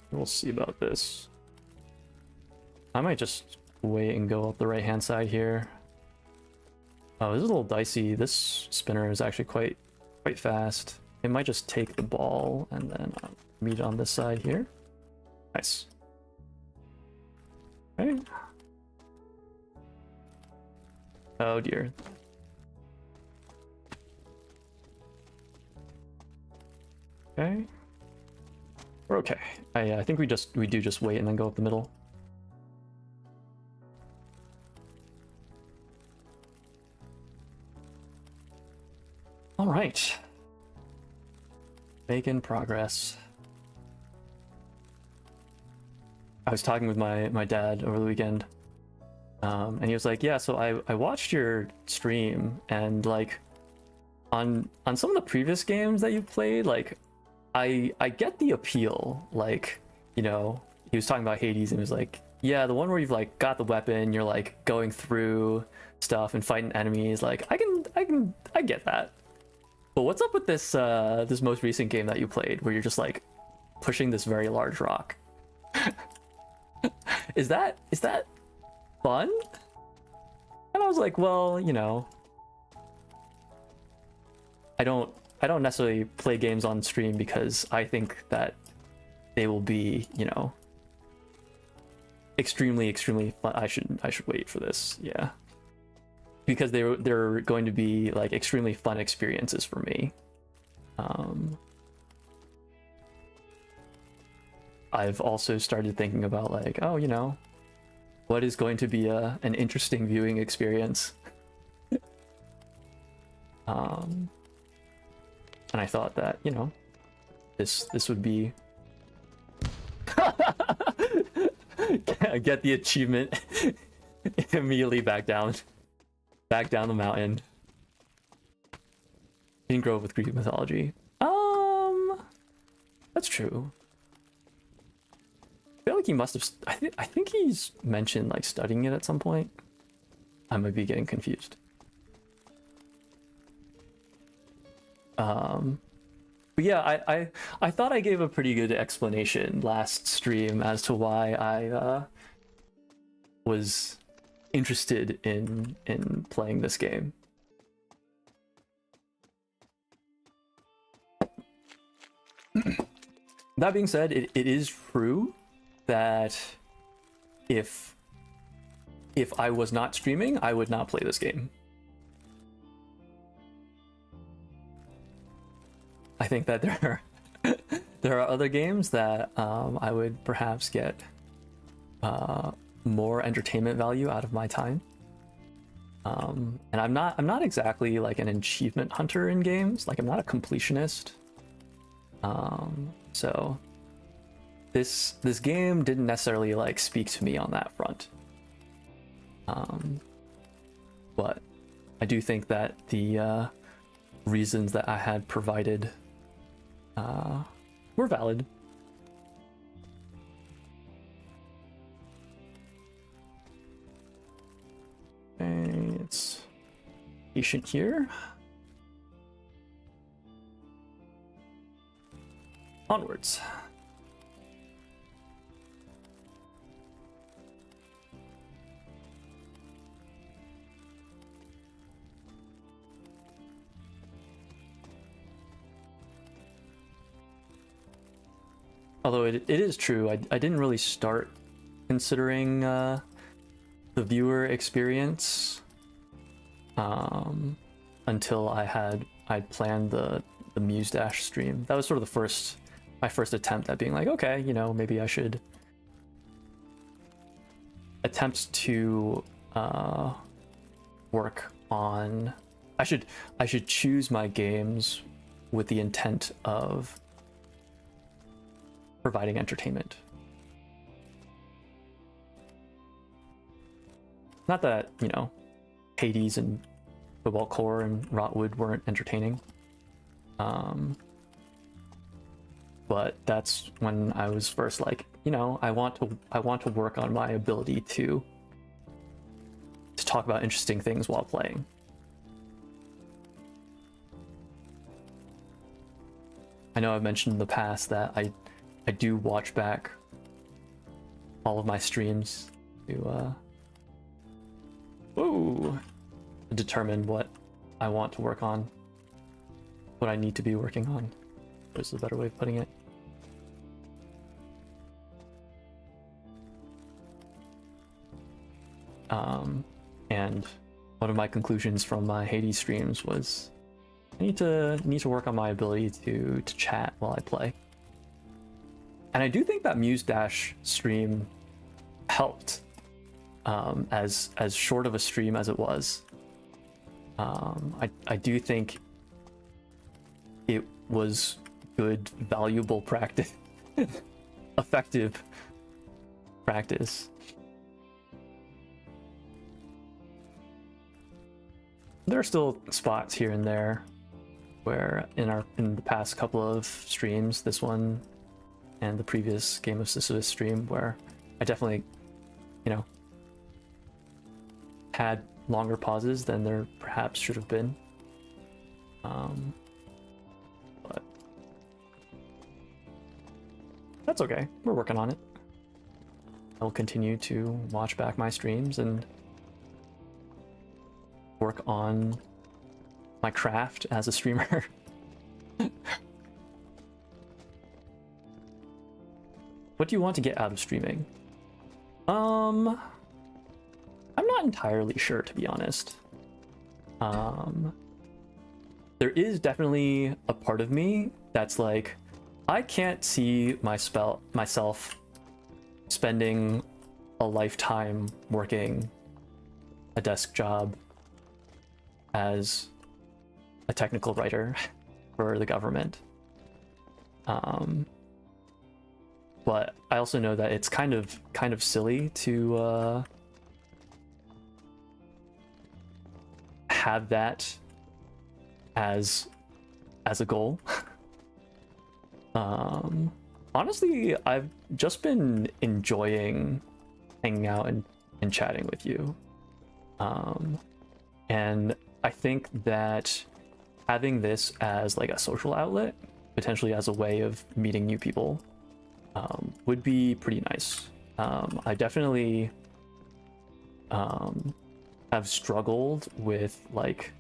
We'll see about this. I might just wait and go up the right hand side here. Oh, this is a little dicey. This spinner is actually quite fast. It might just take the ball and then meet on this side here. Nice. Okay. Oh dear. Okay. We're okay. I think we do just wait and then go up the middle. All right. Making progress. I was talking with my dad over the weekend, and he was like, "Yeah, so I watched your stream, and like on some of the previous games that you played, like I get the appeal. Like, you know, he was talking about Hades, and he was like, yeah, the one where you've like got the weapon, you're like going through stuff and fighting enemies. Like, I get that. But what's up with this this most recent game that you played, where you're just like pushing this very large rock? Is that fun?" And I was like, well, you know, I don't necessarily play games on stream because I think that they will be, you know, extremely fun. I should wait for this, yeah, because they're going to be like extremely fun experiences for me. I've also started thinking about like, oh, you know, what is going to be an interesting viewing experience. And I thought that, you know, this would be get the achievement. Immediately back down the mountain. Didn't grow up with Greek mythology. That's true. I feel like he must have. I think he's mentioned like studying it at some point. I might be getting confused. But yeah, I thought I gave a pretty good explanation last stream as to why I was interested in playing this game. That being said, it is true that if I was not streaming, I would not play this game. I think that there are other games that I would perhaps get more entertainment value out of my time. And I'm not exactly like an achievement hunter in games. Like, I'm not a completionist. So this game didn't necessarily like speak to me on that front. But I do think that the reasons that I had provided were valid. And it's patient here. Onwards. Although it is true, I didn't really start considering the viewer experience until I'd planned the Muse Dash stream. That was sort of my first attempt at being like, okay, you know, maybe I should attempt to work on. I should choose my games with the intent of providing entertainment. Not that, you know, Hades and Cobalt Core and Rotwood weren't entertaining. But that's when I was first like, you know, I want to work on my ability to talk about interesting things while playing. I know I've mentioned in the past that I do watch back all of my streams to determine what I want to work on, what I need to be working on. There's a better way of putting it. And one of my conclusions from my Hades streams was I need to work on my ability to chat while I play. And I do think that Muse Dash stream helped, as short of a stream as it was. I do think it was good, valuable practice. Effective practice. There are still spots here and there where in the past couple of streams, this one and the previous Game of Sisyphus stream, where I definitely, you know, had longer pauses than there perhaps should have been. But that's okay. We're working on it. I'll continue to watch back my streams and work on my craft as a streamer. What do you want to get out of streaming? I'm not entirely sure, to be honest. There is definitely a part of me that's like, I can't see myself spending a lifetime working a desk job as a technical writer for the government. But I also know that it's kind of silly to have that as a goal. Honestly, I've just been enjoying hanging out and chatting with you. And I think that having this as like a social outlet, potentially as a way of meeting new people, would be pretty nice. I definitely have struggled with like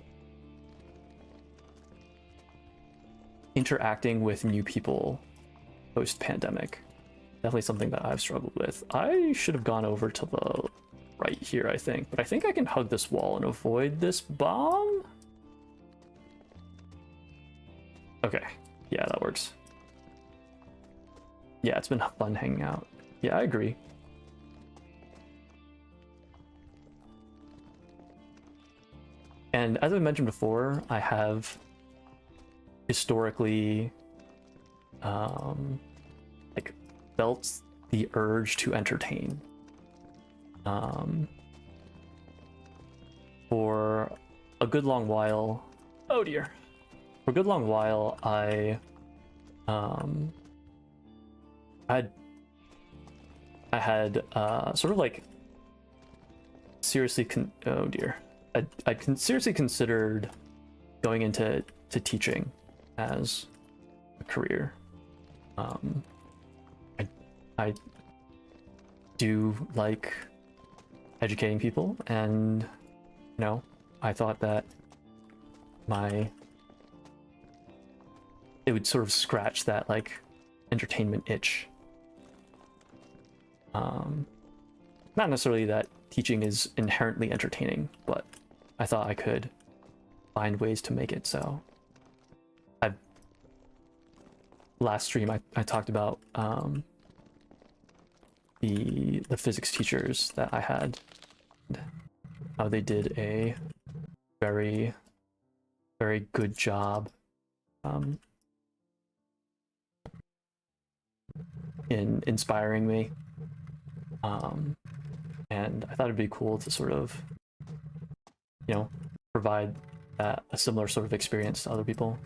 interacting with new people post-pandemic. Definitely something that I've struggled with. I should have gone over to the right here, I think, but I think I can hug this wall and avoid this bomb. Okay, yeah, that works. Yeah, it's been fun hanging out. Yeah, I agree. And as I mentioned before, I have historically like felt the urge to entertain. For a good long while, oh dear, for a good long while, I had sort of like seriously oh dear, I seriously considered going into teaching as a career. I do like educating people, and you know, I thought that it would sort of scratch that like entertainment itch. Not necessarily that teaching is inherently entertaining, but I thought I could find ways to make it so. Last stream I talked about the physics teachers that I had, how they did a very good job in inspiring me, and I thought it'd be cool to sort of, you know, provide a similar sort of experience to other people.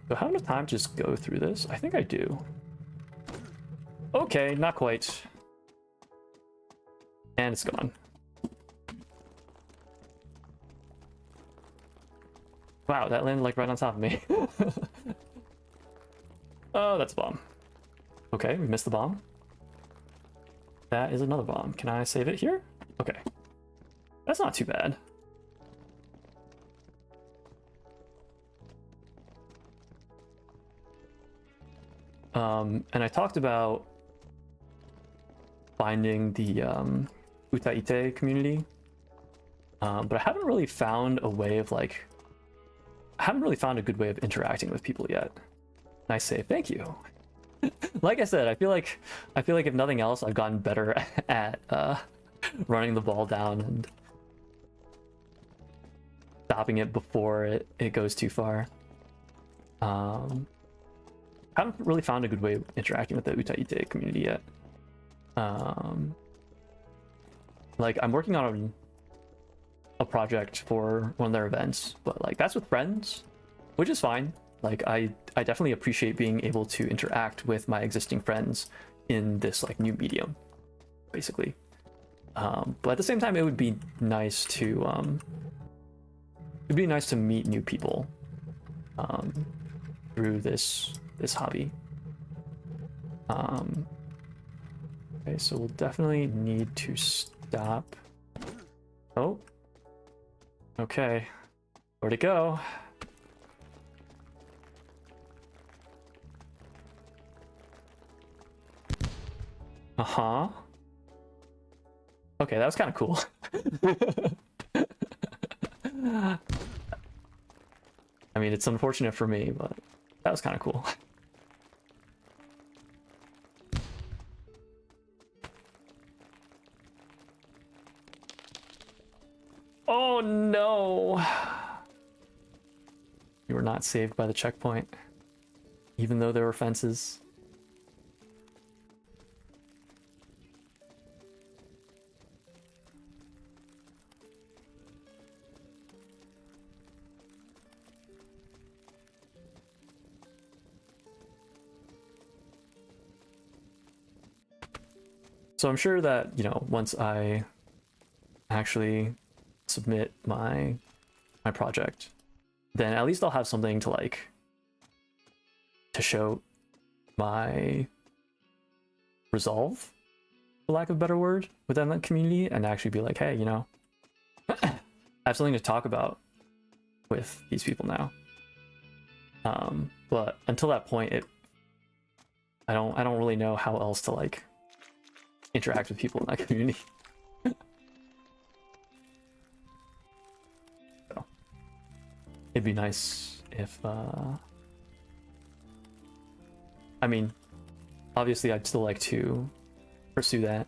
Do I have enough time to just go through this? I think I do. Okay, not quite. And it's gone. Wow, that landed like right on top of me. Oh, that's a bomb. Okay, we missed the bomb. That is another bomb. Can I save it here? Okay. That's not too bad. And I talked about finding the Utaite community, but I haven't really found a way of like, I haven't really found a good way of interacting with people yet. Nice save, thank you. Like I said, I feel like if nothing else, I've gotten better at running the ball down and stopping it before it goes too far. Haven't really found a good way of interacting with the Utaite community yet. Like, I'm working on a project for one of their events, but like that's with friends, which is fine. Like, I definitely appreciate being able to interact with my existing friends in this like new medium, basically. But at the same time, it would be nice to meet new people through this hobby. Okay, so we'll definitely need to stop. Oh, okay, where'd it go? Uh-huh. Okay, that was kind of cool. I mean, it's unfortunate for me, but that was kind of cool. Oh no! You were not saved by the checkpoint, even though there were fences. So I'm sure that, you know, once I actually submit my project, then at least I'll have something to like to show my resolve, for lack of a better word, within that community, and actually be like, hey, you know, I have something to talk about with these people now. But until that point, I don't really know how else to like interact with people in that community. So, it'd be nice if I mean, obviously I'd still like to pursue that,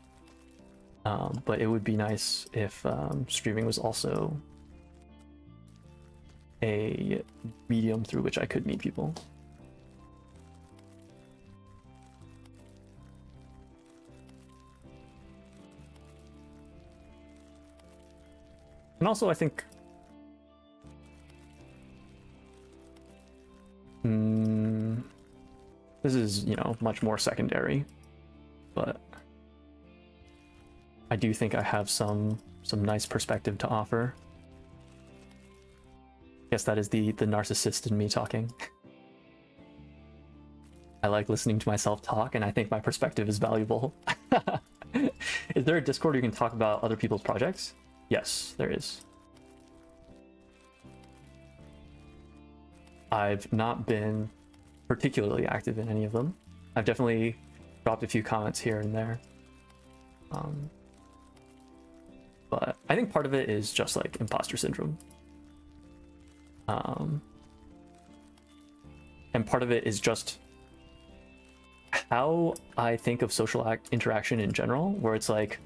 but it would be nice if streaming was also a medium through which I could meet people. And also, I think this is, you know, much more secondary, but I do think I have some nice perspective to offer. I guess that is the narcissist in me talking. I like listening to myself talk, and I think my perspective is valuable. Is there a Discord where you can talk about other people's projects? Yes, there is. I've not been particularly active in any of them. I've definitely dropped a few comments here and there. But I think part of it is just like imposter syndrome. And part of it is just how I think of social interaction in general, where it's like,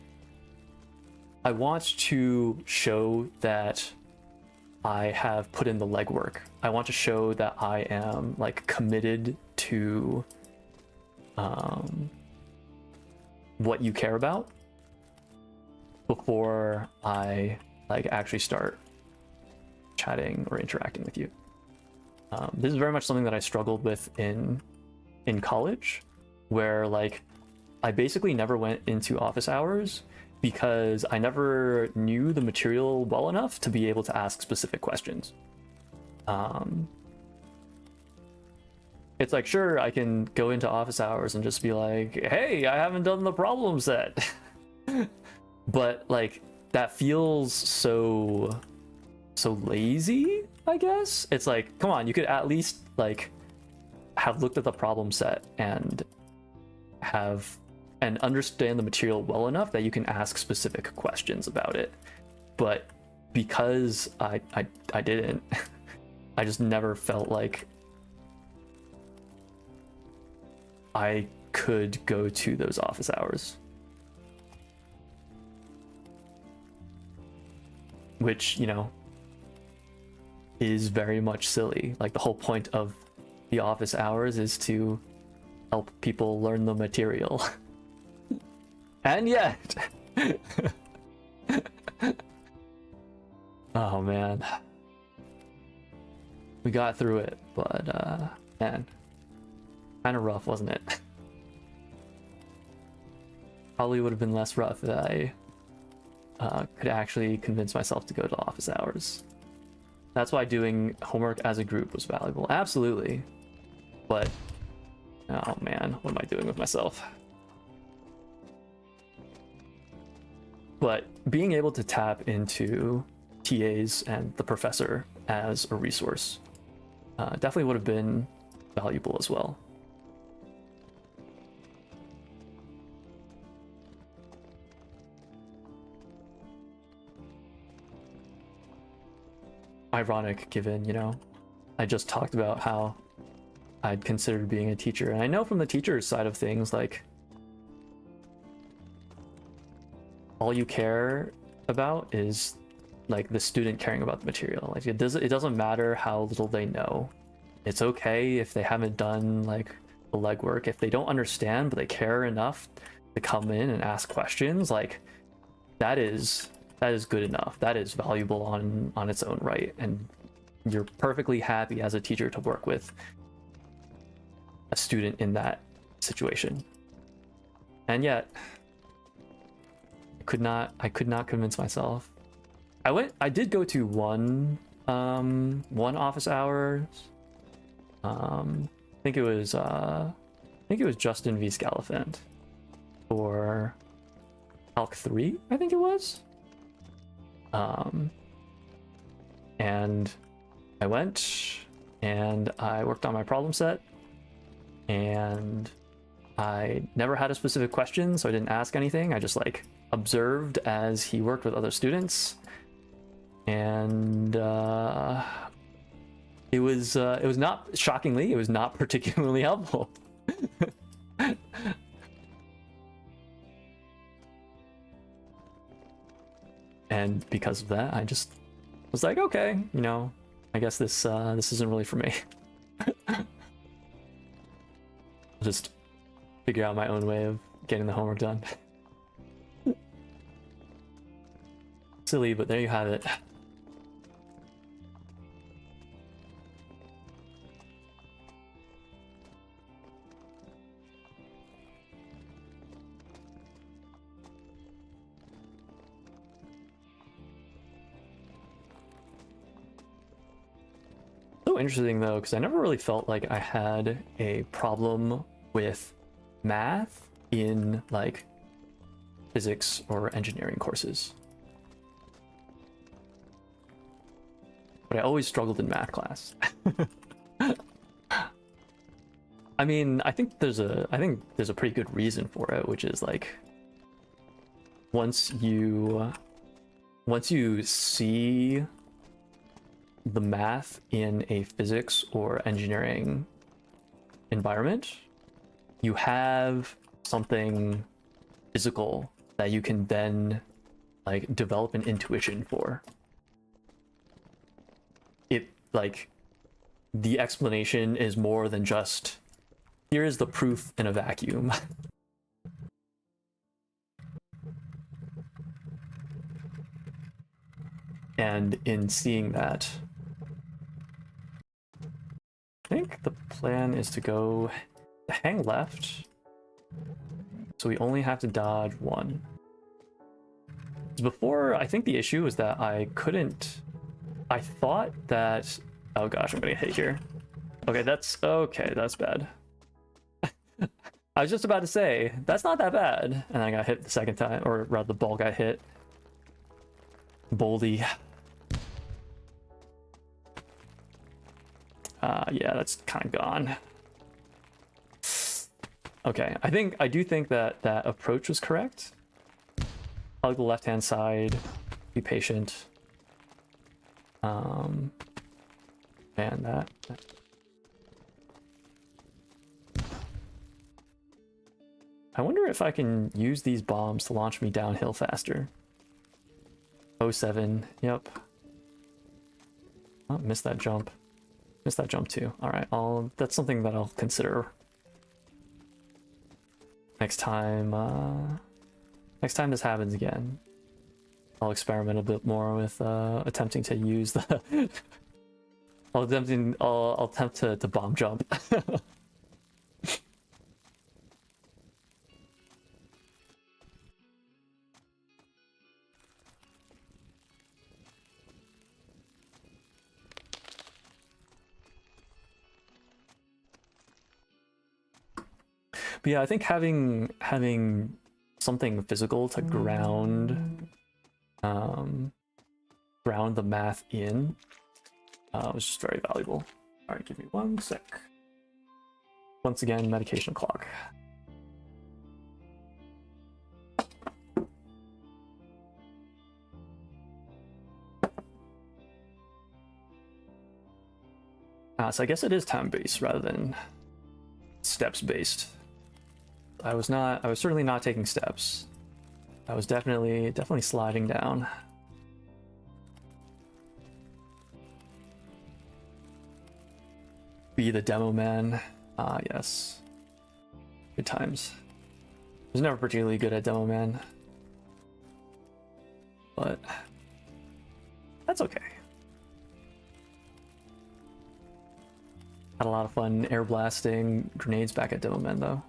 I want to show that I have put in the legwork. I want to show that I am like committed to what you care about before I like actually start chatting or interacting with you. This is very much something that I struggled with in college, where like I basically never went into office hours because I never knew the material well enough to be able to ask specific questions. It's like, sure, I can go into office hours and just be like, hey, I haven't done the problem set. But like, that feels so lazy, I guess. It's like, come on, you could at least like have looked at the problem set and understand the material well enough that you can ask specific questions about it. But because I didn't, I just never felt like I could go to those office hours. Which, you know, is very much silly. Like, the whole point of the office hours is to help people learn the material. And yet... Oh man. We got through it, but man, kind of rough, wasn't it? Probably would have been less rough if I could actually convince myself to go to office hours. That's why doing homework as a group was valuable. Absolutely. But, oh man, what am I doing with myself? But being able to tap into TAs and the professor as a resource definitely would have been valuable as well. Ironic, given, you know, I just talked about how I'd considered being a teacher, and I know from the teacher's side of things, like, all you care about is like the student caring about the material. Like it doesn't matter how little they know. It's okay if they haven't done like the legwork, if they don't understand but they care enough to come in and ask questions. Like that is good enough. That is valuable on its own right, and you're perfectly happy as a teacher to work with a student in that situation. And yet I could not convince myself. I did go to one office hours. I think it was Justin v. Scalifant for Alc 3, I think it was. And I went and I worked on my problem set, and I never had a specific question, so I didn't ask anything. I just like observed as he worked with other students, and it was not, shockingly, it was not particularly helpful. And because of that, I just was like, okay, you know, I guess this isn't really for me. I'll just figure out my own way of getting the homework done. Silly, but there you have it. So interesting though, because I never really felt like I had a problem with math in like physics or engineering courses. But I always struggled in math class. I mean, I think there's a pretty good reason for it, which is like once you see the math in a physics or engineering environment, you have something physical that you can then like develop an intuition for. It like the explanation is more than just here's the proof in a vacuum. And in seeing that, I think the plan is to hang left, so we only have to dodge one. Before, I think the issue was that I thought that, oh gosh, I'm gonna hit here. Okay, that's bad. I was just about to say, that's not that bad. And I got hit the second time, or rather the ball got hit. Boldy. Yeah, that's kind of gone. Okay, I do think that that approach was correct. Hug the left-hand side, be patient. Man, that. I wonder if I can use these bombs to launch me downhill faster. 07, yep. Oh, missed that jump. Missed that jump too. All right, that's something that I'll consider next time. Next time this happens again, I'll experiment a bit more with attempting to use the. I'll attempt to bomb jump. But yeah, I think having something physical to ground the math in was just very valuable. All right, give me 1 sec. Once again, medication clock. So I guess it is time-based rather than steps-based. I was certainly not taking steps. I was definitely sliding down. Be the demo man. Yes. Good times. I was never particularly good at demo man, but that's okay. Had a lot of fun air blasting grenades back at demo man though.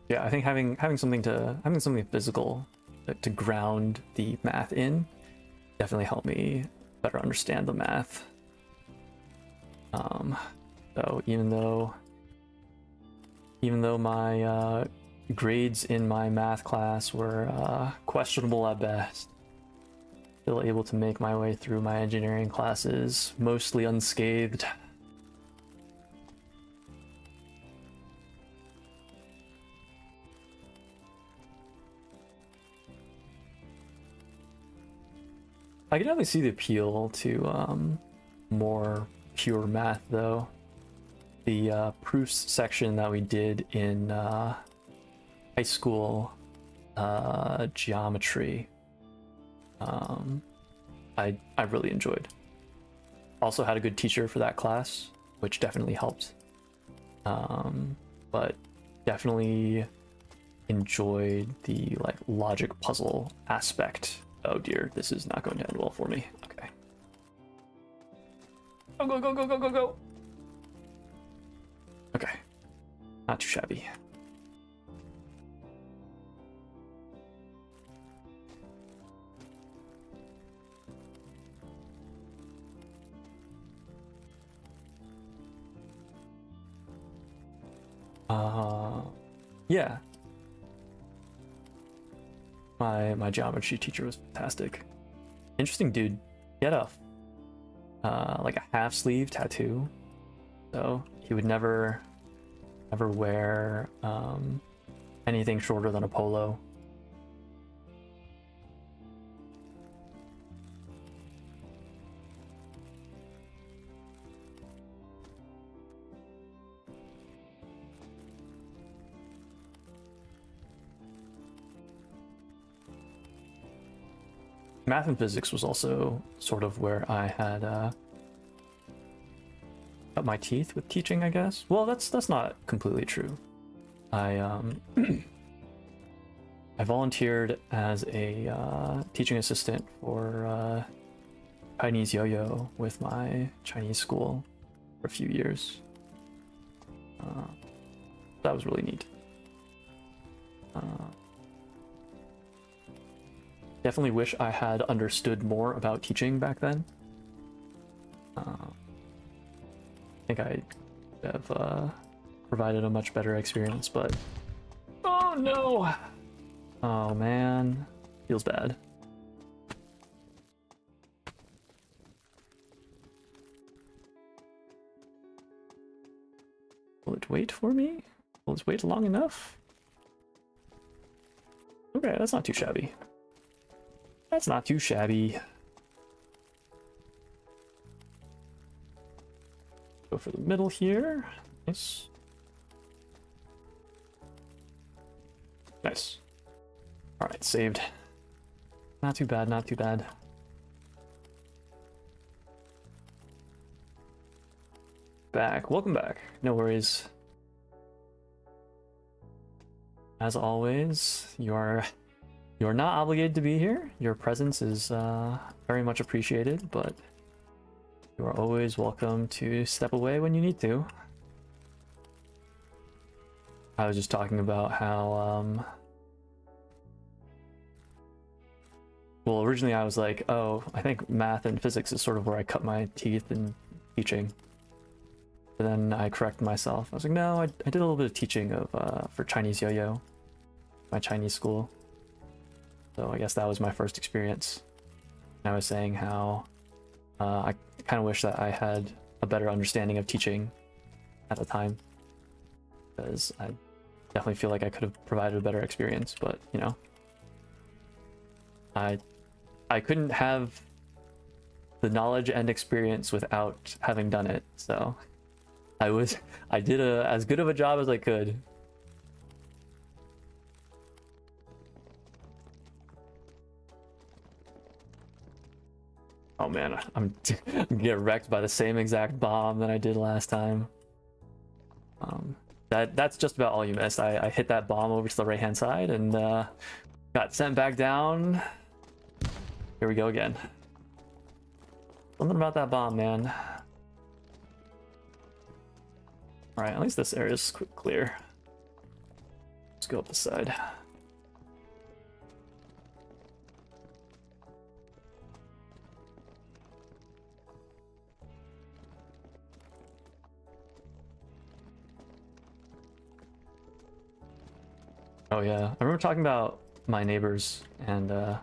Yeah, I think having something physical to ground the math in definitely helped me better understand the math. So even though my grades in my math class were questionable at best, still able to make my way through my engineering classes mostly unscathed. I can definitely see the appeal to more pure math though. The proofs section that we did in high school geometry, I really enjoyed. Also had a good teacher for that class, which definitely helped. But definitely enjoyed the like logic puzzle aspect. Oh dear, this is not going to end well for me. Okay. Go, go, go, go, go, go, go. Okay. Not too shabby. Yeah. My geometry teacher was fantastic. Interesting dude. He had a like a half sleeve tattoo, so he would never wear anything shorter than a polo. Math and physics was also sort of where I had cut my teeth with teaching, I guess. Well, that's not completely true. I I volunteered as a teaching assistant for Chinese yo-yo with my Chinese school for a few years. That was really neat. Definitely wish I had understood more about teaching back then. I think I have provided a much better experience, but oh no! Oh man, feels bad. Will it wait for me? Will it wait long enough? Okay, that's not too shabby. That's not too shabby. Go for the middle here. Nice. Nice. Alright, saved. Not too bad, not too bad. Back. Welcome back. No worries. As always, you're not obligated to be here. Your presence is very much appreciated, but you are always welcome to step away when you need to. I was just talking about how well, originally I was like, oh, I think math and physics is sort of where I cut my teeth in teaching. But then I corrected myself. I was like, no, I did a little bit of teaching of for Chinese yo-yo, my Chinese school. So I guess that was my first experience. And I was saying how I kind of wish that I had a better understanding of teaching at the time, because I definitely feel like I could have provided a better experience. But you know, I couldn't have the knowledge and experience without having done it. So I did as good of a job as I could. Oh man, I'm getting wrecked by the same exact bomb that I did last time. That's just about all you missed. I hit that bomb over to the right hand side and got sent back down. Here we go again. Something about that bomb, man. Alright, at least this area is clear. Let's go up the side. Oh yeah, I remember talking about my neighbors and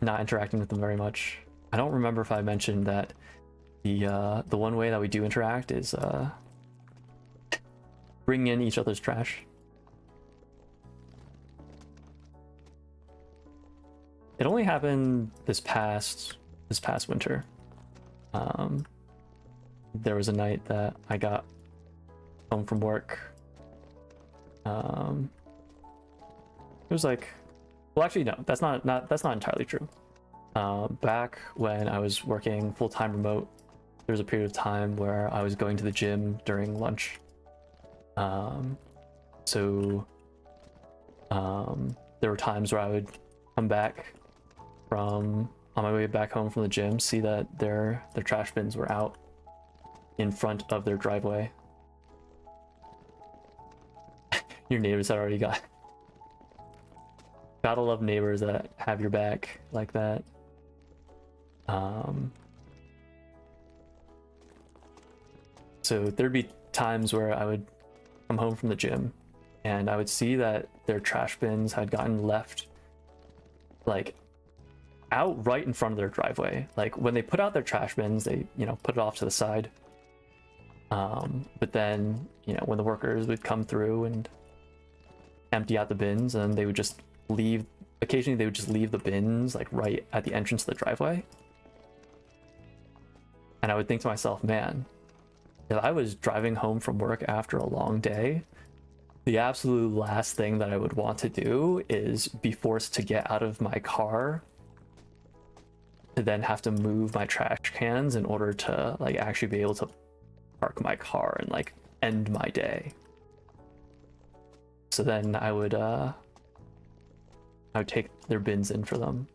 not interacting with them very much. I don't remember if I mentioned that the one way that we do interact is bringing in each other's trash. It only happened this past winter. There was a night that I got home from work. It was like, well, actually, no, that's not entirely true. Back when I was working full-time remote, there was a period of time where I was going to the gym during lunch. So there were times where I would come back on my way back home from the gym, see that their trash bins were out in front of their driveway. Your neighbors had already got. Gotta love neighbors that have your back like that. So there'd be times where I would come home from the gym and I would see that their trash bins had gotten left like out right in front of their driveway. Like when they put out their trash bins, they, you know, put it off to the side. But then, you know, when the workers would come through and empty out the bins, and they would just leave, occasionally they would just leave the bins like right at the entrance to the driveway. And I would think to myself, man, if I was driving home from work after a long day, the absolute last thing that I would want to do is be forced to get out of my car to then have to move my trash cans in order to like actually be able to park my car and like end my day. So then I would take their bins in for them.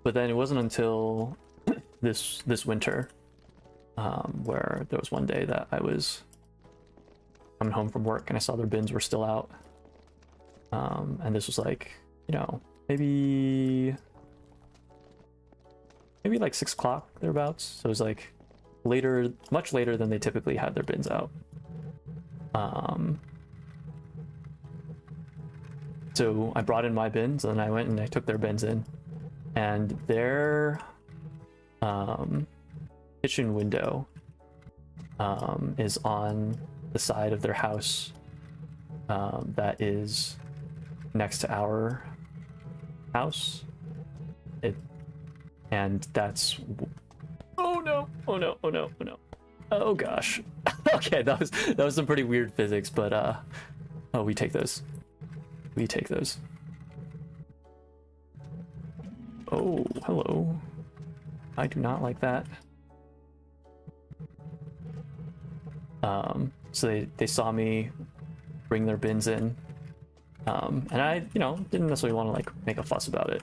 But then it wasn't until this winter where there was one day that I was coming home from work and I saw their bins were still out. And this was like, you know, maybe like 6 o'clock thereabouts. So it was like later, much later than they typically had their bins out. So I brought in my bins and I went and I took their bins in, and their kitchen window is on the side of their house that is next to our house. And that's, oh no, oh no, oh no, oh no, oh gosh. Okay, that was some pretty weird physics, but Oh, we take those. We take those. Oh, hello. I do not like that. So they saw me bring their bins in. And I, didn't necessarily want to like make a fuss about it.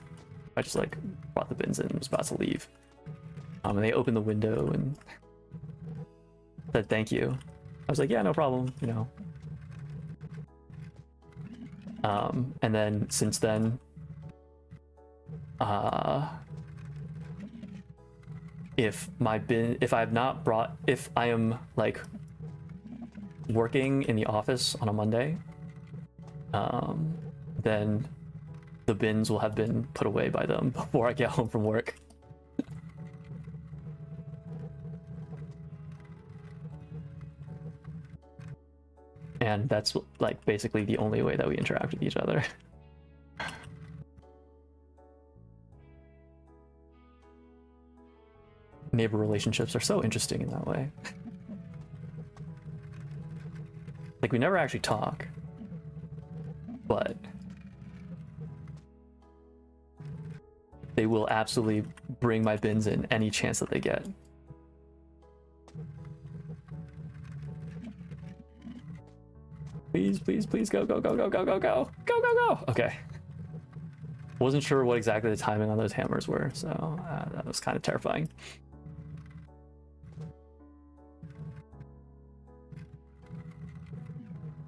I just like brought the bins in and was about to leave. And they opened the window and said thank you. I was like, yeah, no problem, And then since then, if I am like working in the office on a Monday, then the bins will have been put away by them before I get home from work. And that's like basically the only way that we interact with each other. Neighbor relationships are so interesting in that way. Like, we never actually talk, but they will absolutely bring my bins in any chance that they get. Please, please, please, go, go, go, go, go, go, go, go, go, go. Okay. Wasn't sure what exactly the timing on those hammers were, so that was kind of terrifying.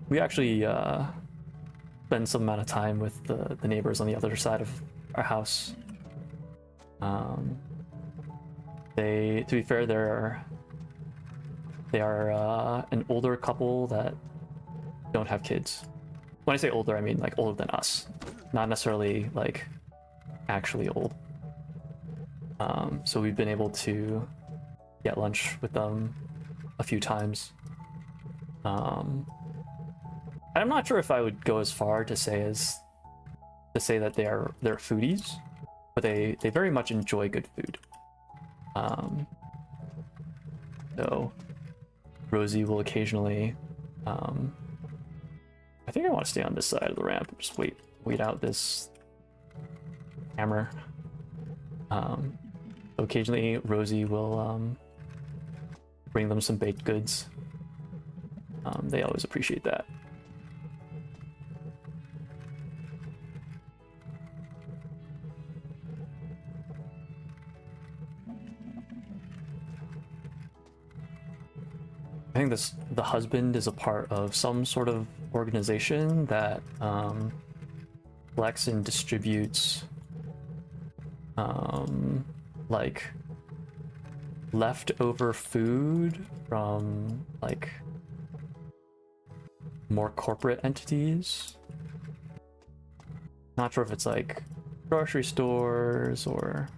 We actually spend some amount of time with the neighbors on the other side of our house. To be fair, they are an older couple that don't have kids. When I say older, I mean like older than us, not necessarily like actually old. So we've been able to get lunch with them a few times. I'm not sure if I would go as far to say that they're foodies, but they very much enjoy good food. So Rosie will occasionally, I think I want to stay on this side of the ramp and just wait out this hammer. Occasionally Rosie will bring them some baked goods. They always appreciate that. I think the husband is a part of some sort of organization that collects and distributes like leftover food from like more corporate entities. Not sure if it's like grocery stores or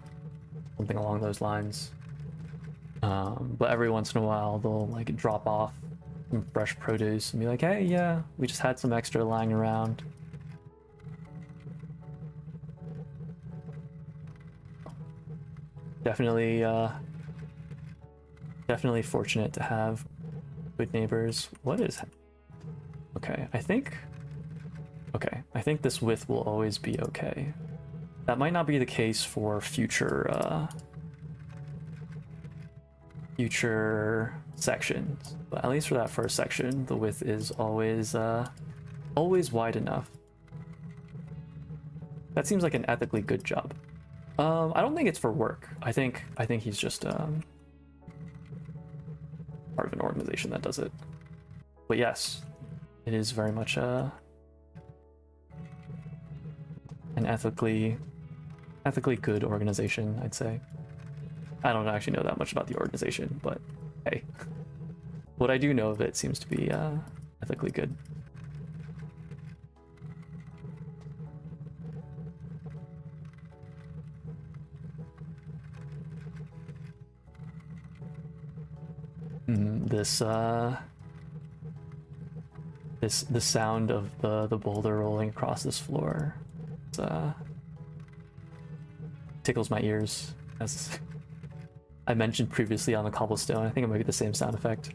something along those lines. But every once in a while they'll like drop off some fresh produce and be like, hey, yeah, we just had some extra lying around. Definitely fortunate to have good neighbors. What is... Okay, I think this width will always be okay. That might not be the case for future sections, but at least for that first section, the width is always wide enough. That seems like an ethically good job. I don't think it's for work. I think he's just part of an organization that does it. But yes, it is very much an ethically good organization, I'd say. I don't actually know that much about the organization, but hey, what I do know of it seems to be ethically good. The sound of the boulder rolling across this floor tickles my ears, as I mentioned previously on the cobblestone. I think it might be the same sound effect.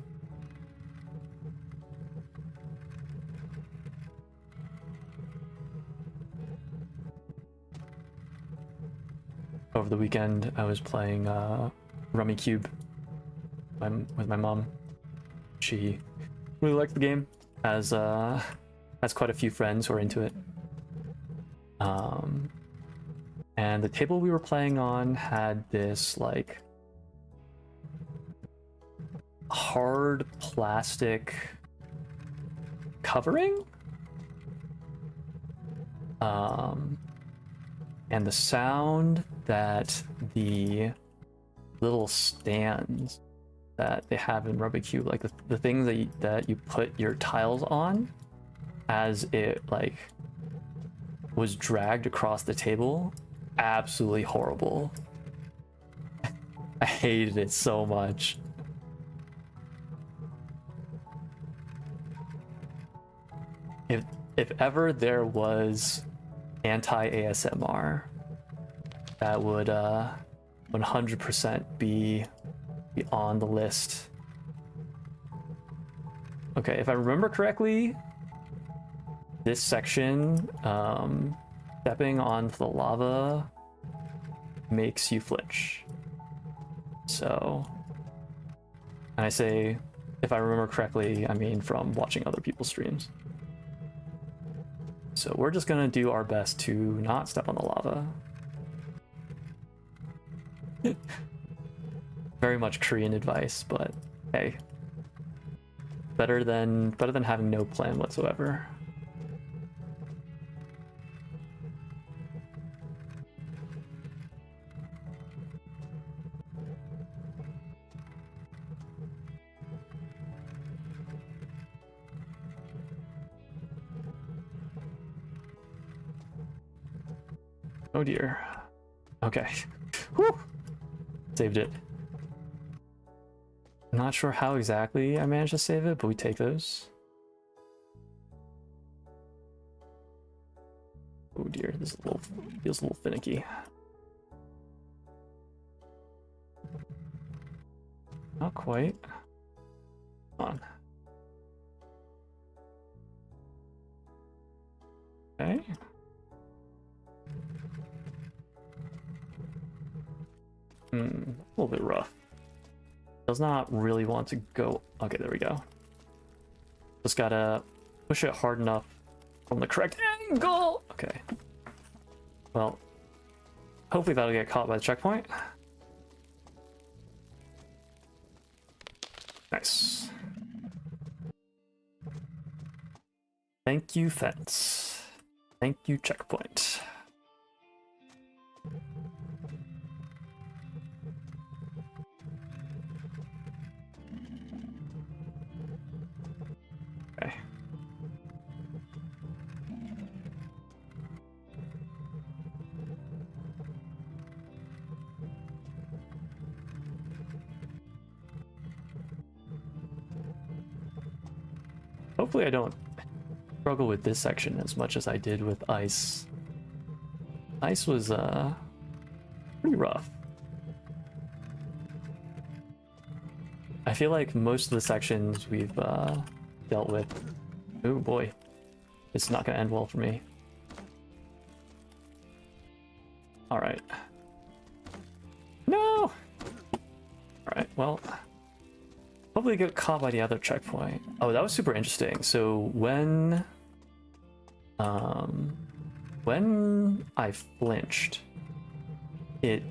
over the weekend I was playing Rummy Cube with my mom. She really liked the game, has quite a few friends who are into it. And the table we were playing on had this like hard plastic covering, and the sound that the little stands that they have in Rubik's Cube, like the things that you put your tiles on, as it like was dragged across the table, absolutely horrible. I hated it so much. If ever there was anti-ASMR, that would 100% be on the list. Okay, if I remember correctly, this section, stepping onto the lava makes you flinch. So, and I say, if I remember correctly, I mean from watching other people's streams. So we're just gonna do our best to not step on the lava. Very much Korean advice, but hey, better than having no plan whatsoever. Oh dear. Okay. Whew. Saved it. Not sure how exactly I managed to save it, but we take those. Oh dear, this is feels a little finicky. Not quite. Come on. Okay. A little bit rough. Does not really want to go. Okay, there we go. Just gotta push it hard enough from the correct angle. Okay. Well, hopefully that'll get caught by the checkpoint. Nice. Thank you, fence. Thank you, checkpoint. Okay. Hopefully I don't struggle with this section as much as I did with ice. Ice was pretty rough. I feel like most of the sections we've dealt with. Oh boy, it's not gonna end well for me. All right. No. All right. Well, hopefully get caught by the other checkpoint. Oh, that was super interesting. So when I flinched, it.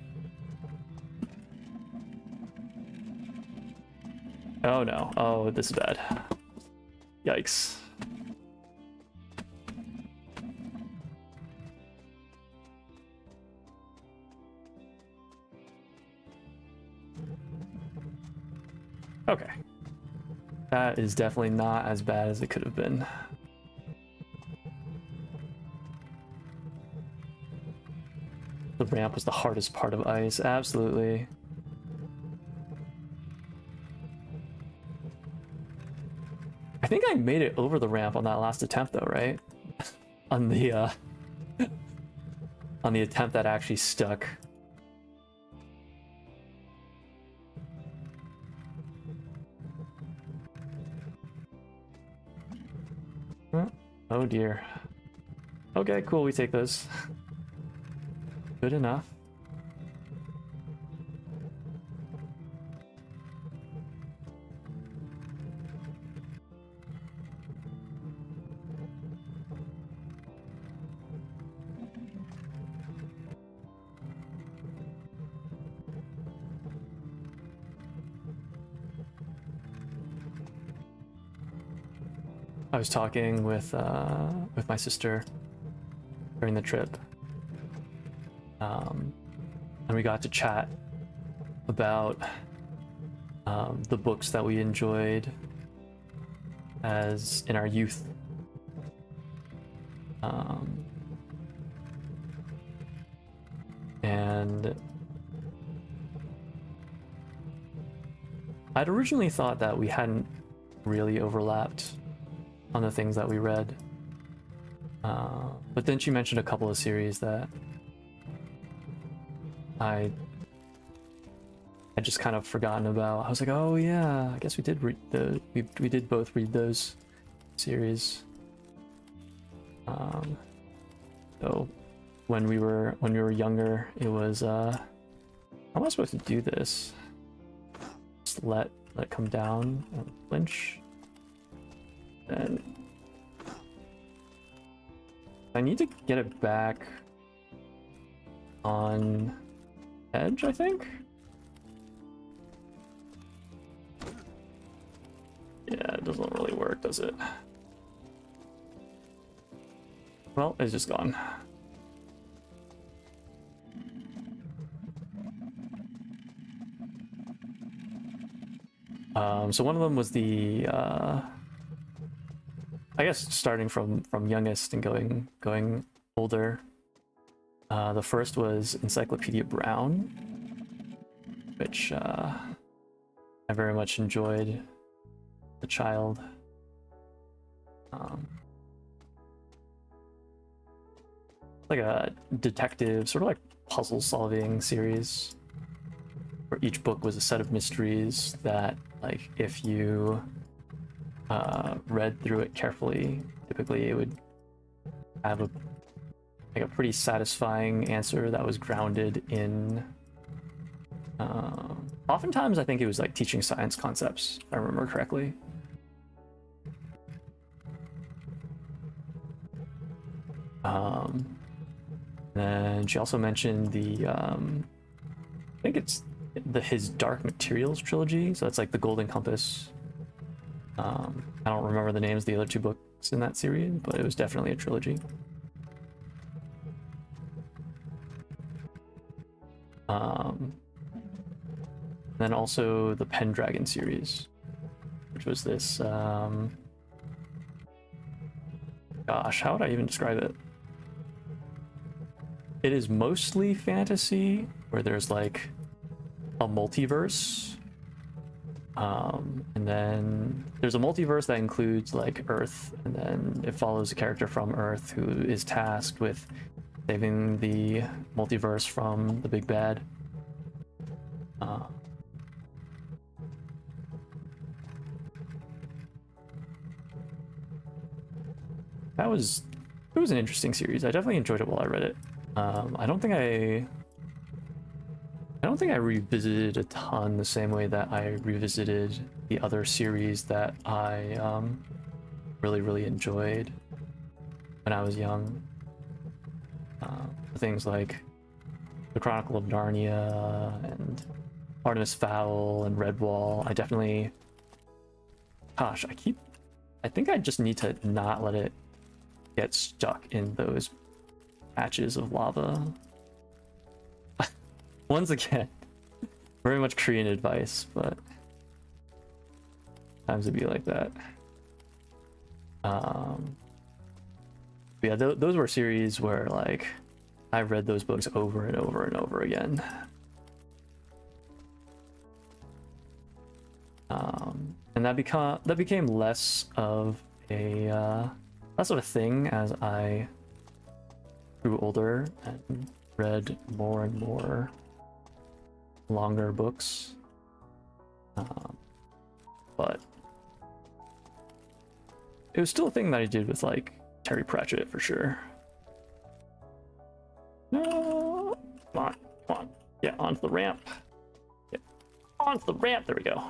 Oh no. Oh, this is bad. Yikes. Okay. That is definitely not as bad as it could have been. The ramp was the hardest part of ice, absolutely. I think I made it over the ramp on that last attempt though, right? on the attempt that actually stuck. Oh dear. Okay, cool, we take those. Good enough. I was talking with my sister during the trip, and we got to chat about the books that we enjoyed as in our youth. And I'd originally thought that we hadn't really overlapped on the things that we read, but then she mentioned a couple of series that I just kind of forgotten about. I was like, oh yeah, I guess we did read we did both read those series. So when we were younger, it was how am I supposed to do this? Just let it come down and flinch. And I need to get it back on edge, I think. Yeah, it doesn't really work, does it? Well, it's just gone. So one of them was the I guess starting from youngest and going older. The first was Encyclopedia Brown, which I very much enjoyed as a child. Like a detective, sort of like puzzle solving series, where each book was a set of mysteries that, like, if you read through it carefully, typically it would have a pretty satisfying answer that was grounded in oftentimes I think it was like teaching science concepts, if I remember correctly. And she also mentioned the I think it's his Dark Materials trilogy, so it's like the Golden Compass. I don't remember the names of the other two books in that series, but it was definitely a trilogy. Then also the Pendragon series, which was this gosh, how would I even describe it? It is mostly fantasy, where there's like a multiverse, and then there's a multiverse that includes like Earth, and then it follows a character from Earth who is tasked with saving the multiverse from the big bad. It was an interesting series. I definitely enjoyed it while I read it. I don't think I revisited a ton the same way that I revisited the other series that I really enjoyed when I was young. Things like The Chronicle of Narnia and Artemis Fowl and Redwall. I definitely, gosh, I think I just need to not let it get stuck in those patches of lava. Once again, very much Korean advice, but times it'd be like that. But yeah, those were series where like I read those books over and over and over again. And that became less of a thing as I grew older and read more and more longer books. But it was still a thing that I did with like Terry Pratchett for sure. No, come on, yeah, onto the ramp. Yeah, onto the ramp. There we go.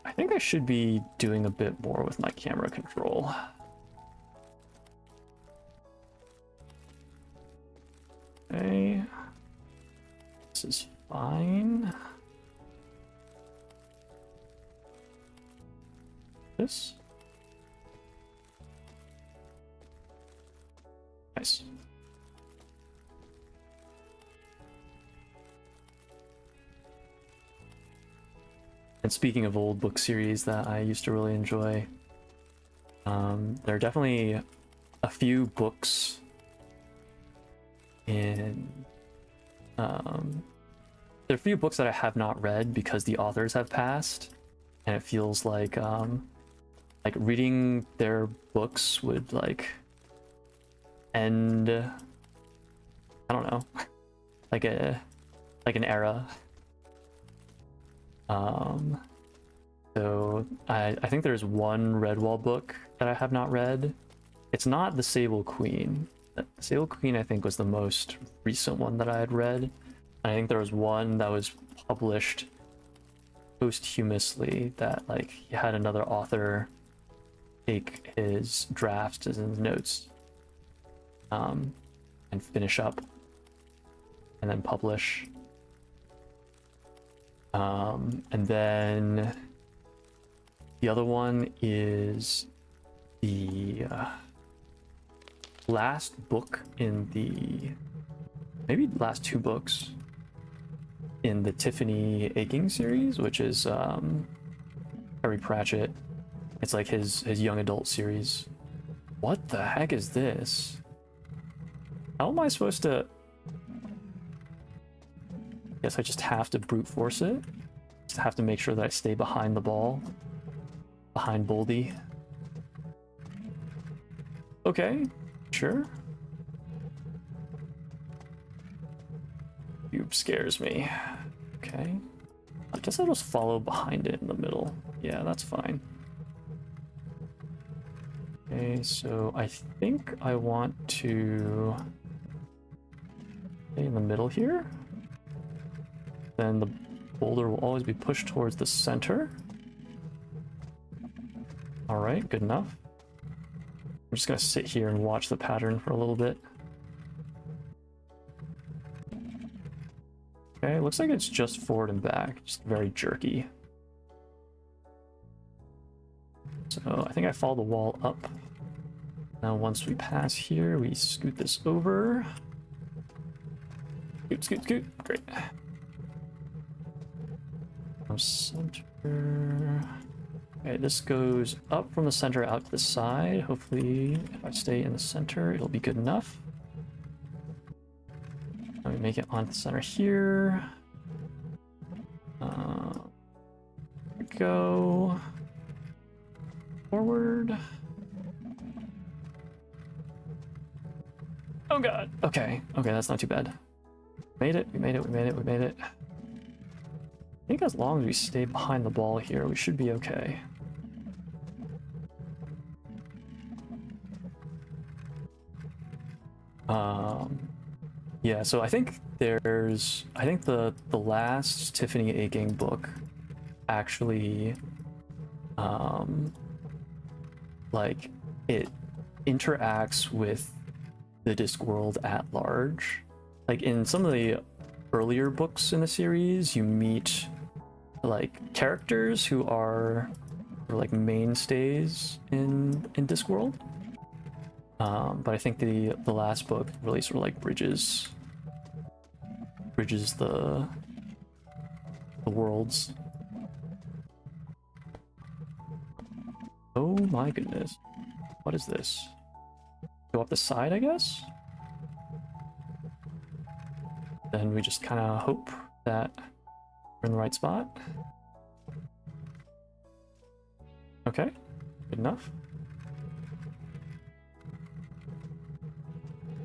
I think I should be doing a bit more with my camera control. Okay. This is fine. This. Nice. And speaking of old book series that I used to really enjoy, there are definitely a few books in there are a few books that I have not read because the authors have passed, and it feels like reading their books would like end, I don't know, like an era. So I think there's one Redwall book that I have not read. It's not The Sable Queen. The Sable Queen I think was the most recent one that I had read. And I think there was one that was published posthumously that like he had another author take his drafts as his notes and finish up and then publish. And then the other one is the last book in the, maybe last two books in the Tiffany Aching series, which is Terry Pratchett. It's like his young adult series. What the heck is this? How am I supposed to? Guess I just have to brute force it. Just have to make sure that I stay behind the ball. Behind Boldy. Okay, sure. Cube scares me. Okay. I guess I'll just follow behind it in the middle. Yeah, that's fine. Okay, so I think I want to stay in the middle here. Then the boulder will always be pushed towards the center. All right, good enough. I'm just gonna sit here and watch the pattern for a little bit. Okay, looks like it's just forward and back, just very jerky. So I think I follow the wall up. Now once we pass here, we scoot this over. Scoot, scoot, scoot, great. From center. Okay, this goes up from the center out to the side. Hopefully, if I stay in the center, it'll be good enough. Let me make it onto the center here. There we go. Forward. Oh god. Okay. Okay, that's not too bad. Made it. We made it. We made it. We made it. I think as long as we stay behind the ball here, we should be okay. Yeah, so I think the last Tiffany Aching book actually like it interacts with the Discworld at large. Like in some of the earlier books in the series, you meet like characters who are like mainstays in Discworld. But I think the last book really sort of like bridges the worlds. Oh my goodness. What is this? Go up the side, I guess? Then we just kind of hope that we're in the right spot. Okay, good enough.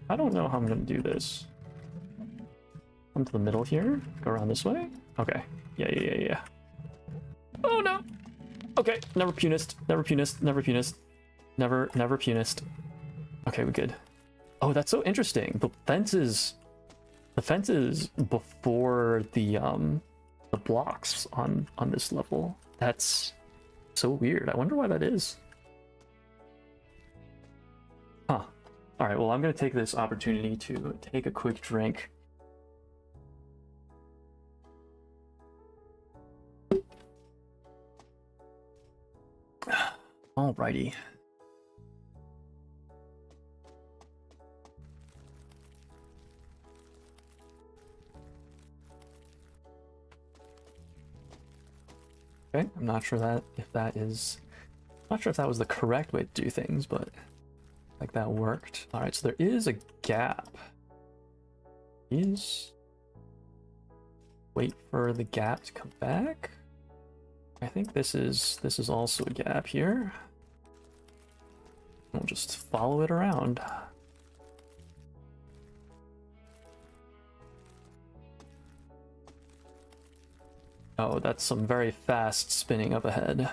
I don't know how I'm gonna do this. Come to the middle here, go around this way. Okay, yeah. Oh no! Okay, never punist, never punist, never punist, never punist. Okay, we're good. Oh, that's so interesting. The fence is before the blocks on this level. That's so weird. I wonder why that is. Huh. All right, well, I'm gonna take this opportunity to take a quick drink. Alrighty. Okay, I'm not sure if that was the correct way to do things, but like that worked. All right, so there is a gap. Wait for the gap to come back. I think this is also a gap here. We'll just follow it around. Oh, that's some very fast spinning up ahead.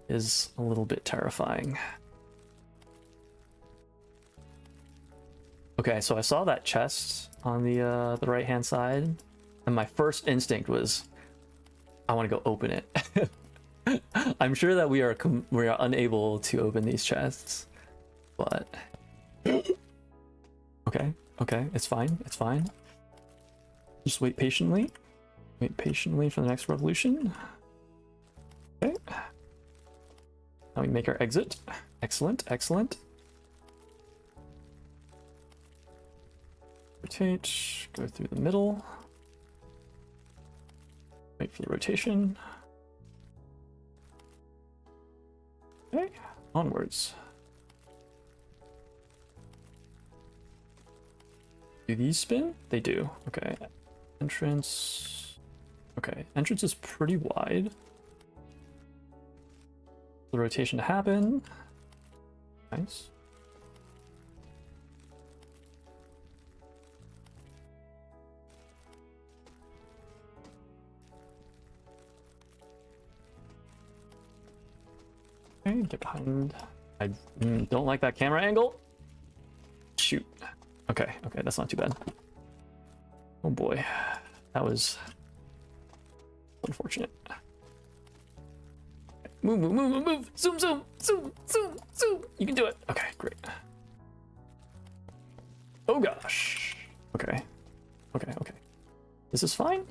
Is a little bit terrifying. Okay, so I saw that chest on the right-hand side, and my first instinct was, I want to go open it. I'm sure that we are unable to open these chests, but okay, it's fine. Just wait patiently. Wait patiently for the next revolution. Okay. Now we make our exit. Excellent. Rotate, go through the middle. Wait for the rotation. Okay, onwards. Do these spin? They do. Okay. Entrance. Okay, entrance is pretty wide. The rotation to happen. Nice. Okay, get behind. I don't like that camera angle. Shoot. Okay, that's not too bad. Oh boy, that was unfortunate. Move. Zoom. You can do it. Okay, great. Oh gosh. Okay. This is fine.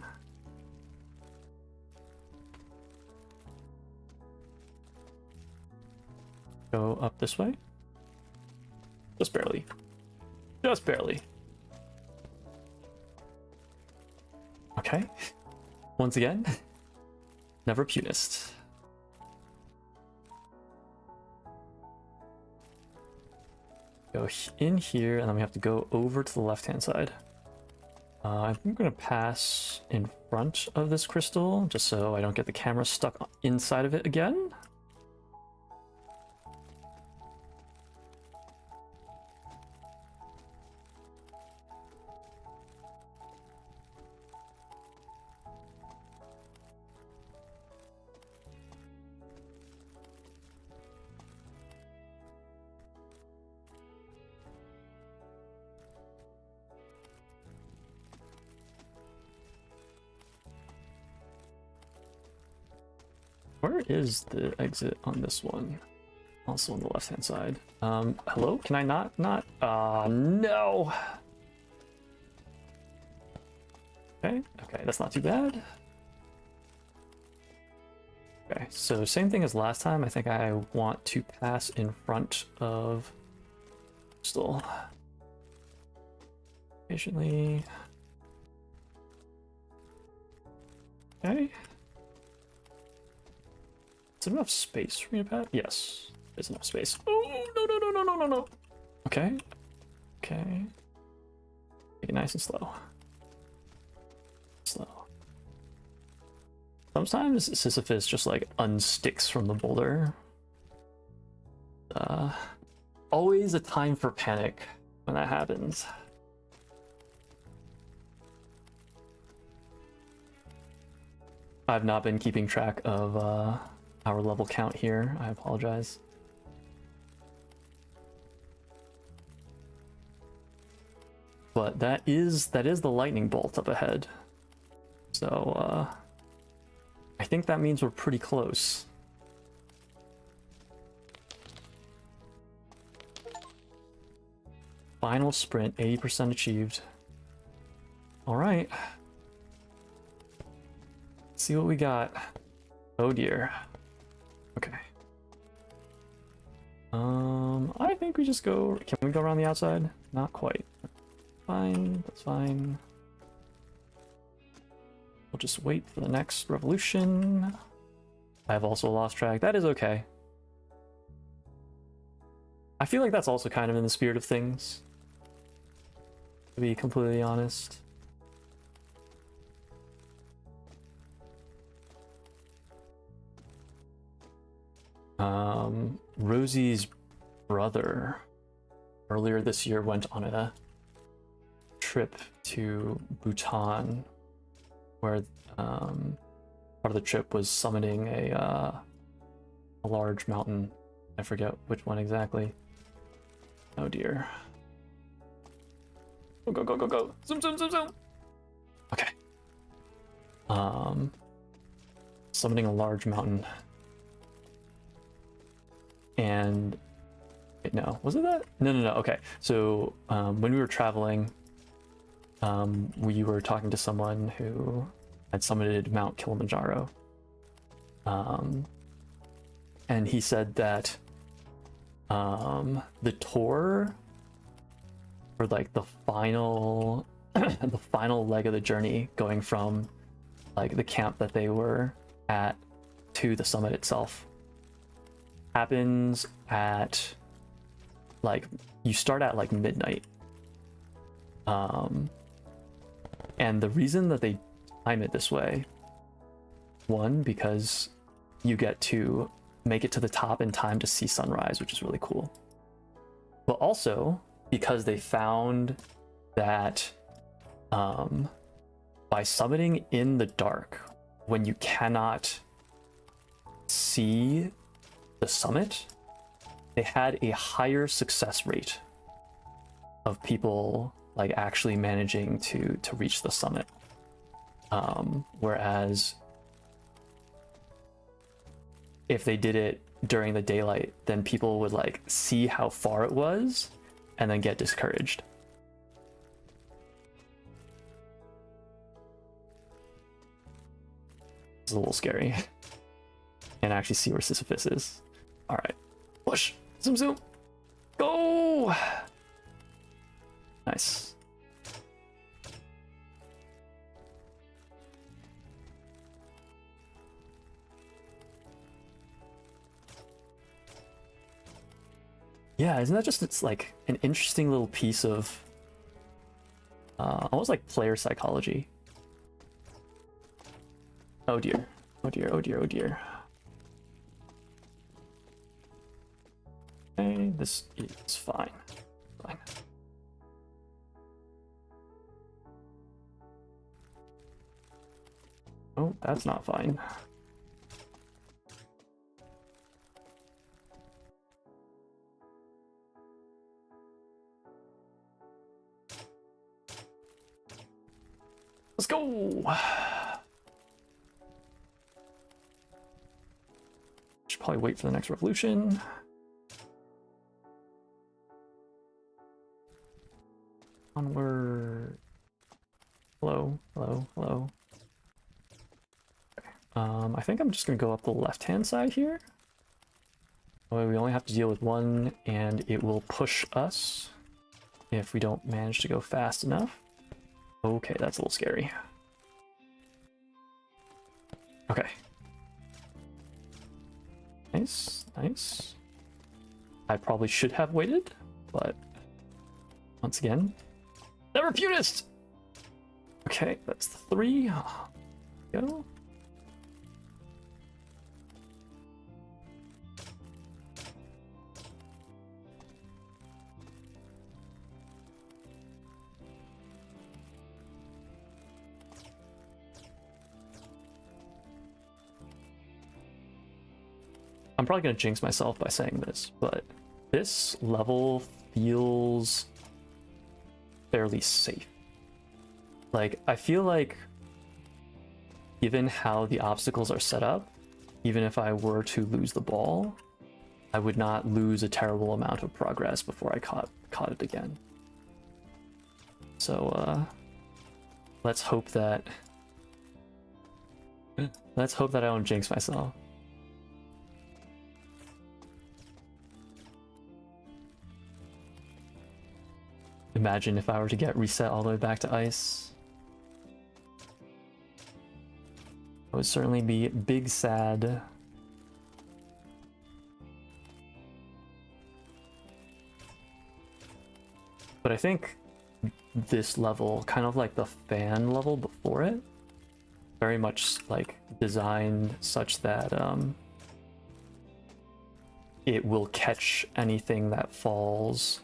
Go up this way. Just barely. Okay. Once again, never punist. Go in here, and then we have to go over to the left-hand side. I'm going to pass in front of this crystal, just so I don't get the camera stuck inside of it again. Where is the exit on this one? Also on the left-hand side. Hello? Can I not? No! Okay, that's not too bad. Okay, so same thing as last time. I think I want to pass in front of still. Patiently. Okay. Is there enough space for me to pass? Yes, there's enough space. Oh, no. Okay. Take it nice and slow. Sometimes Sisyphus just like unsticks from the boulder. Always a time for panic when that happens. I've not been keeping track of our level count here. I apologize. But that is the lightning bolt up ahead. So I think that means we're pretty close. Final sprint, 80% achieved. All right. Let's see what we got. Oh dear. Okay. I think we just go... Can we go around the outside? Not quite. Fine, that's fine. We'll just wait for the next revolution. I've also lost track. That is okay. I feel like that's also kind of in the spirit of things, to be completely honest. Rosie's brother earlier this year went on a trip to Bhutan, where part of the trip was summiting a large mountain. I forget which one exactly. Oh dear. Go, go, go, go, go. Zoom, zoom, zoom, zoom. Okay. Summiting a large mountain. And wait, no, was it that? No, no, no. Okay. So when we were traveling, we were talking to someone who had summited Mount Kilimanjaro. And he said that the tour for like the final the final leg of the journey, going from like the camp that they were at to the summit itself, happens at like, you start at like midnight. And the reason that they time it this way, one, because you get to make it to the top in time to see sunrise, which is really cool, but also because they found that by summiting in the dark, when you cannot see the summit, they had a higher success rate of people like actually managing to reach the summit, whereas if they did it during the daylight, then people would like see how far it was and then get discouraged. It's a little scary. And actually see where Sisyphus is. All right, push, zoom, zoom, go. Nice. Yeah, isn't that just, it's like an interesting little piece of almost like player psychology. Oh dear, oh dear, oh dear, oh dear. Okay, this is fine. Fine. Oh, that's not fine. Let's go. Should probably wait for the next revolution. Onward. Hello, hello, hello. Okay. I think I'm just gonna go up the left-hand side here. Oh, we only have to deal with one, and it will push us if we don't manage to go fast enough. Okay, that's a little scary. Okay. Nice, nice. I probably should have waited, but once again, never refutist! Okay, that's the 3. Go. I'm probably going to jinx myself by saying this, but this level feels fairly safe. Like, I feel like given how the obstacles are set up, even if I were to lose the ball, I would not lose a terrible amount of progress before I caught it again. So let's hope that I don't jinx myself. imagine if I were to get reset all the way back to ice. I would certainly be big sad. But I think this level, kind of like the fan level before it, very much like designed such that it will catch anything that falls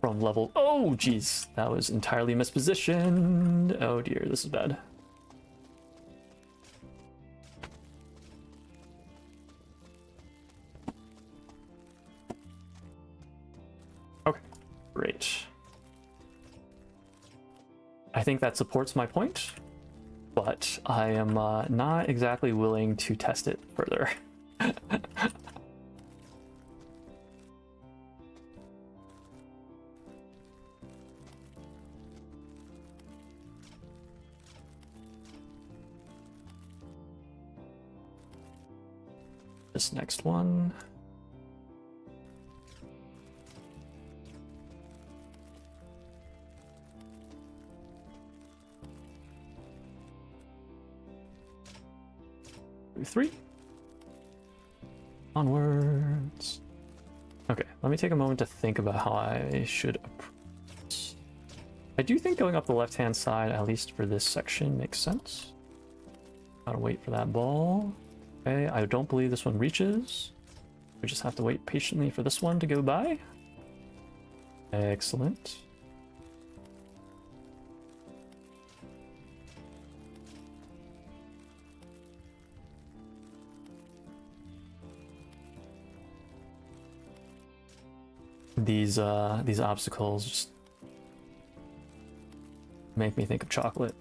from level. Oh geez, that was entirely mispositioned. Oh dear, this is bad. Okay, great. I think that supports my point, but I am not exactly willing to test it further. This next one. Three. Onwards. Okay, let me take a moment to think about how I should approach. I do think going up the left-hand side, at least for this section, makes sense. Gotta wait for that ball. Okay, I don't believe this one reaches. We just have to wait patiently for this one to go by. Excellent. These obstacles just make me think of chocolate.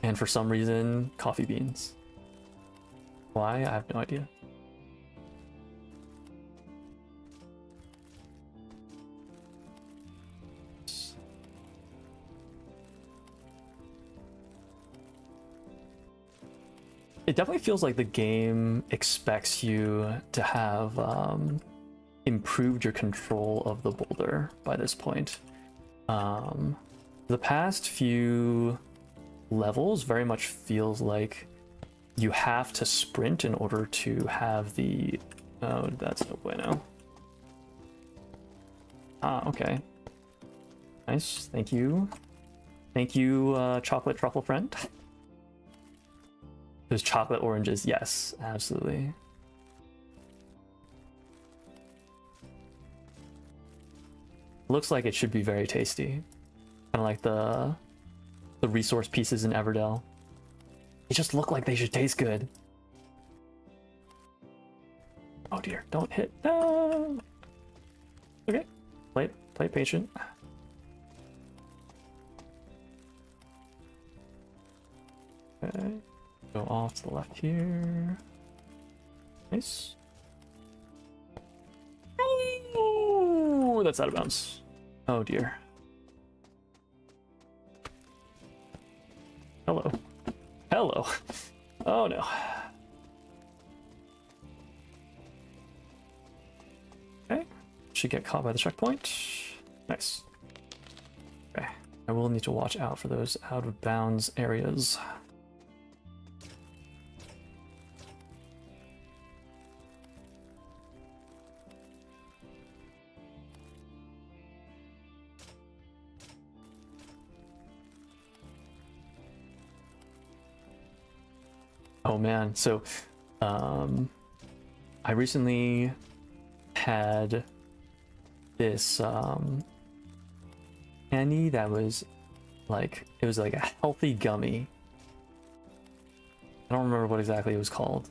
And for some reason, coffee beans. Why? I have no idea. It definitely feels like the game expects you to have improved your control of the boulder by this point. The past few levels very much feels like you have to sprint in order to have the... Oh, that's no bueno. Ah, okay. Nice, thank you. Thank you, chocolate truffle friend. Those chocolate oranges, yes, absolutely. Looks like it should be very tasty. Kind of like the resource pieces in Everdell. They just look like they should taste good. Oh dear, don't hit. No. Okay, play patient. Okay, go off to the left here. Nice. Oh, that's out of bounds. Oh dear. Hello. Hello. Oh no. Okay. Should get caught by the checkpoint. Nice. Okay. I will need to watch out for those out of bounds areas. Oh man, so I recently had this candy that was like, it was like a healthy gummy. I don't remember what exactly it was called,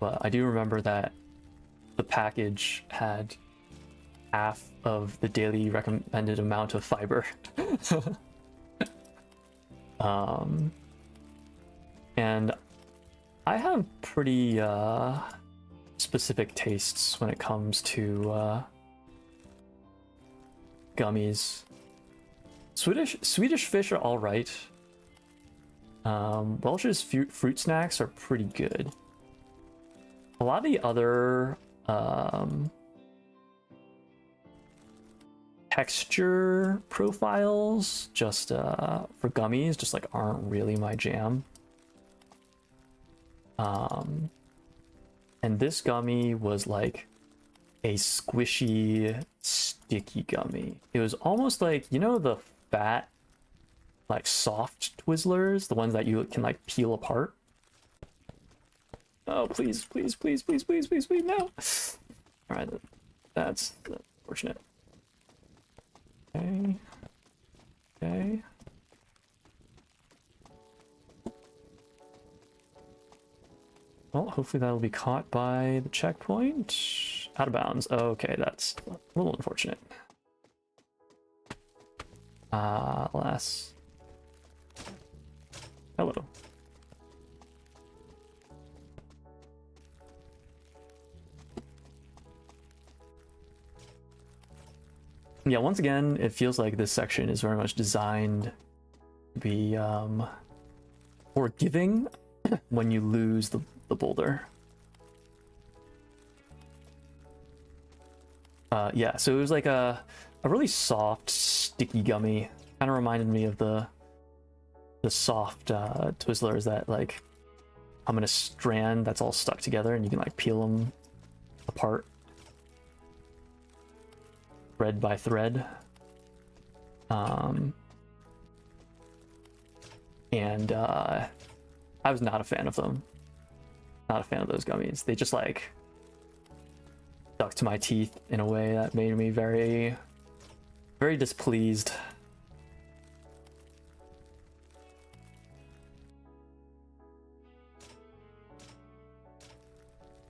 but I do remember that the package had half of the daily recommended amount of fiber. And I have pretty specific tastes when it comes to gummies. Swedish fish are all right. Welch's fruit snacks are pretty good. A lot of the other texture profiles just for gummies just like aren't really my jam. And this gummy was like a squishy, sticky gummy. It was almost like, you know, the fat, like soft Twizzlers, the ones that you can like peel apart. Oh, please, please, please, please, please, please, please, no. All right, that's unfortunate. Okay. Okay. Well, hopefully that'll be caught by the checkpoint. Out of bounds. Okay, that's a little unfortunate. Alas. Hello. Yeah, once again, it feels like this section is very much designed to be forgiving when you lose the boulder. Yeah, so it was like a really soft, sticky gummy. Kind of reminded me of the soft Twizzlers that like come in a strand that's all stuck together and you can like peel them apart. Thread by thread. And I was not a fan of them. Not a fan of those gummies. They just like stuck to my teeth in a way that made me very, very displeased.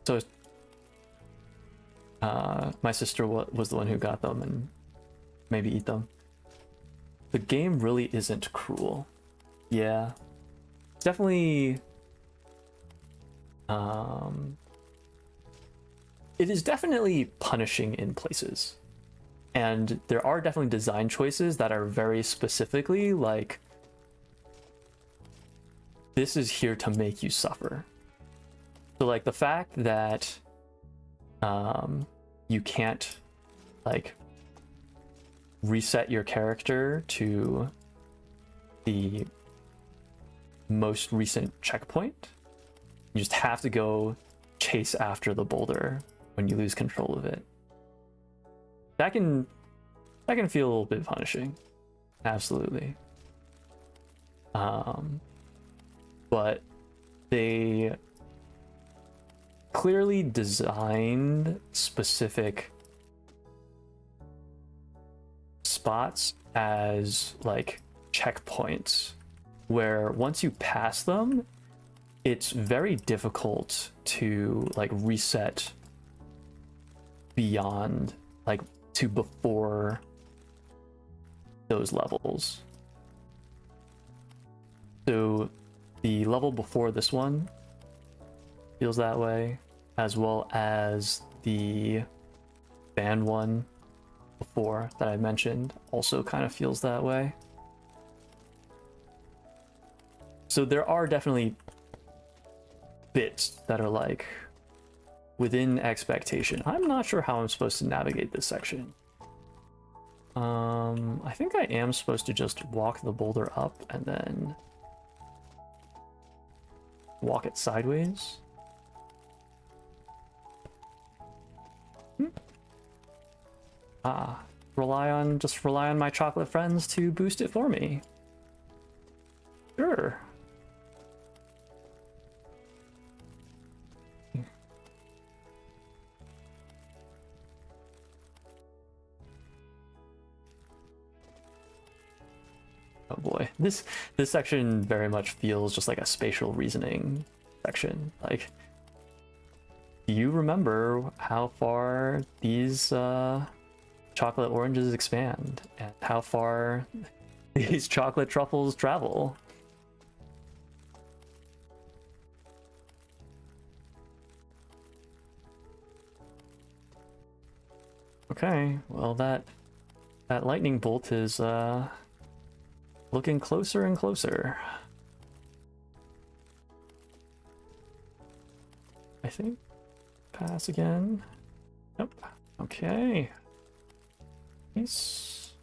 So my sister was the one who got them and maybe eat them. The game really isn't cruel. Yeah. Definitely... it is definitely punishing in places. And there are definitely design choices that are very specifically like, this is here to make you suffer. So like the fact that you can't like reset your character to the most recent checkpoint. You just have to go chase after the boulder when you lose control of it. That can feel a little bit punishing. Absolutely. But they clearly designed specific spots as like checkpoints where once you pass them, it's very difficult to like reset beyond like to before those levels. So the level before this one feels that way, as well as the band one before that I mentioned also kind of feels that way. So there are definitely bits that are like within expectation. I'm not sure how I'm supposed to navigate this section. I think I am supposed to just walk the boulder up and then walk it sideways. Rely on my chocolate friends to boost it for me. Sure. Oh boy, this section very much feels just like a spatial reasoning section. Like, do you remember how far these chocolate oranges expand and how far these chocolate truffles travel? Okay, well that lightning bolt is looking closer and closer. I think. Pass again. Nope. Okay. Nice.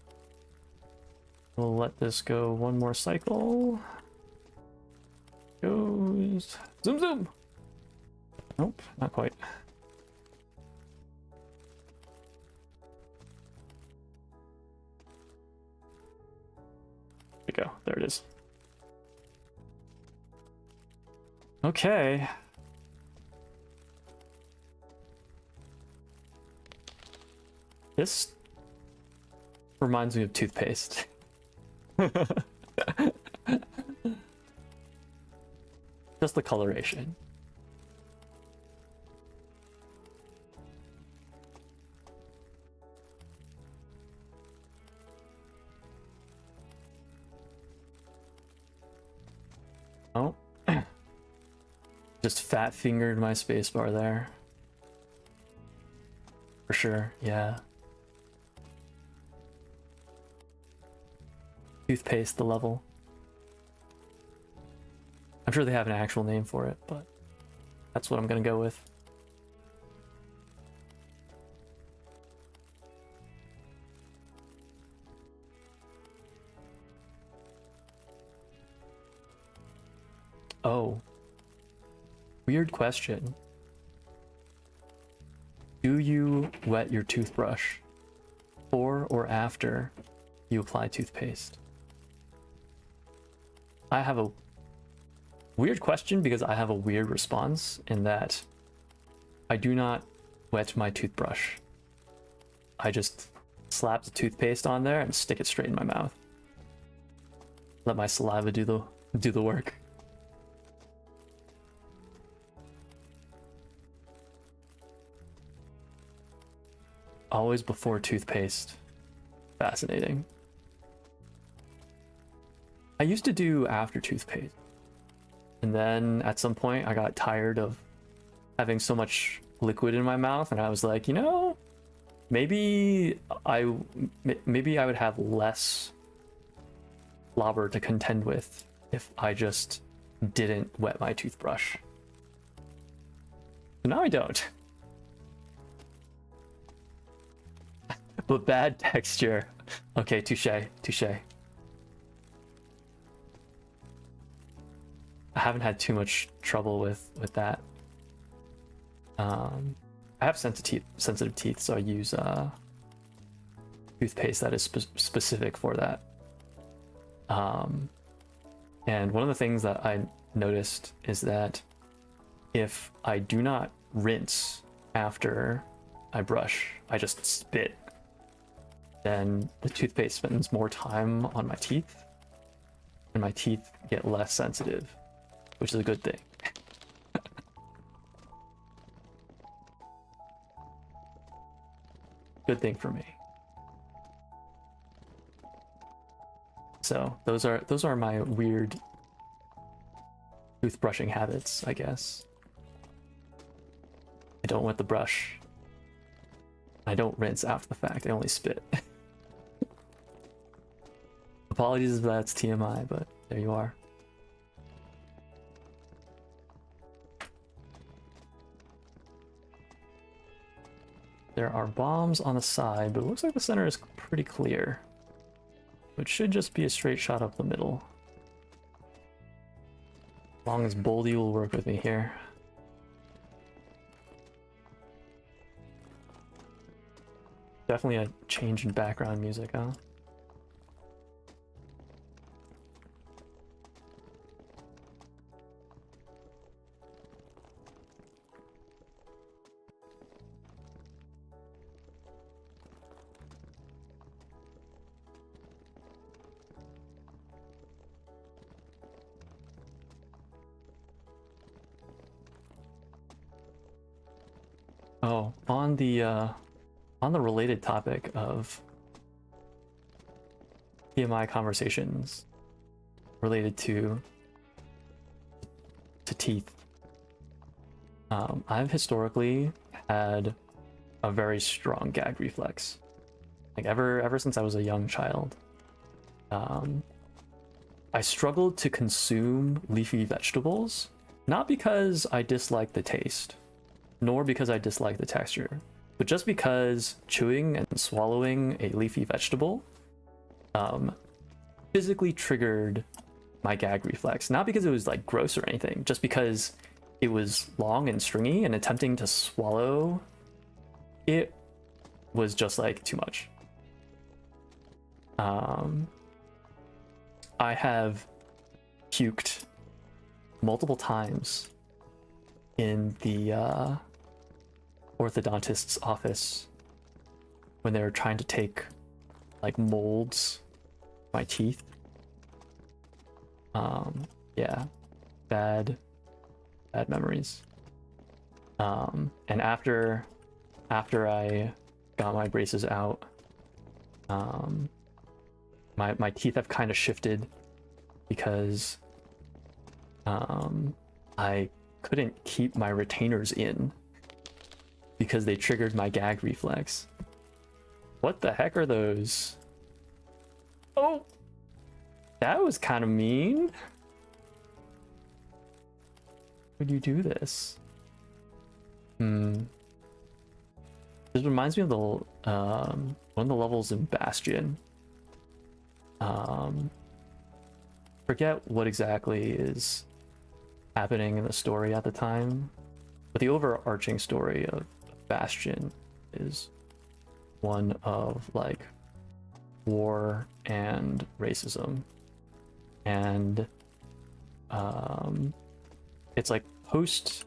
We'll let this go one more cycle. Goes. Zoom, zoom! Nope, not quite. There we go. There it is. Okay. This reminds me of toothpaste. Just the coloration. Oh. Just fat fingered my spacebar there. For sure, yeah. Toothpaste the level. I'm sure they have an actual name for it, but that's what I'm gonna go with. Oh. Weird question. Do you wet your toothbrush before or after you apply toothpaste? I have a weird question because I have a weird response in that I do not wet my toothbrush. I just slap the toothpaste on there and stick it straight in my mouth. Let my saliva do the work. Always before toothpaste. Fascinating. I used to do after toothpaste. And then at some point I got tired of having so much liquid in my mouth and I was like, you know, maybe I would have less slobber to contend with if I just didn't wet my toothbrush. So now I don't. But bad texture. Okay, touche, touche. I haven't had too much trouble with that. I have sensitive teeth, so I use toothpaste that is specific for that. And one of the things that I noticed is that if I do not rinse after I brush, I just spit, then the toothpaste spends more time on my teeth, and my teeth get less sensitive, which is a good thing. Good thing for me. So those are my weird toothbrushing habits, I guess. I don't wet the brush. I don't rinse after the fact. I only spit. Apologies if that's TMI, but there you are. There are bombs on the side, but it looks like the center is pretty clear. It should just be a straight shot up the middle. As long as Boldy will work with me here. Definitely a change in background music, huh? Oh, on the related topic of TMI conversations related to teeth, I've historically had a very strong gag reflex, like ever since I was a young child. I struggled to consume leafy vegetables, not because I dislike the taste, nor because I dislike the texture, but just because chewing and swallowing a leafy vegetable physically triggered my gag reflex. Not because it was like gross or anything, just because it was long and stringy, and attempting to swallow it was just like too much. I have puked multiple times in the orthodontist's office when they were trying to take like molds my teeth. Yeah, bad memories. And after I got my braces out, my teeth have kind of shifted because I couldn't keep my retainers in because they triggered my gag reflex. What the heck are those? Oh, that was kind of mean. Would you do this? This reminds me of the one of the levels in Bastion. Forget what exactly is happening in the story at the time, but the overarching story of Bastion is one of like war and racism, and it's like post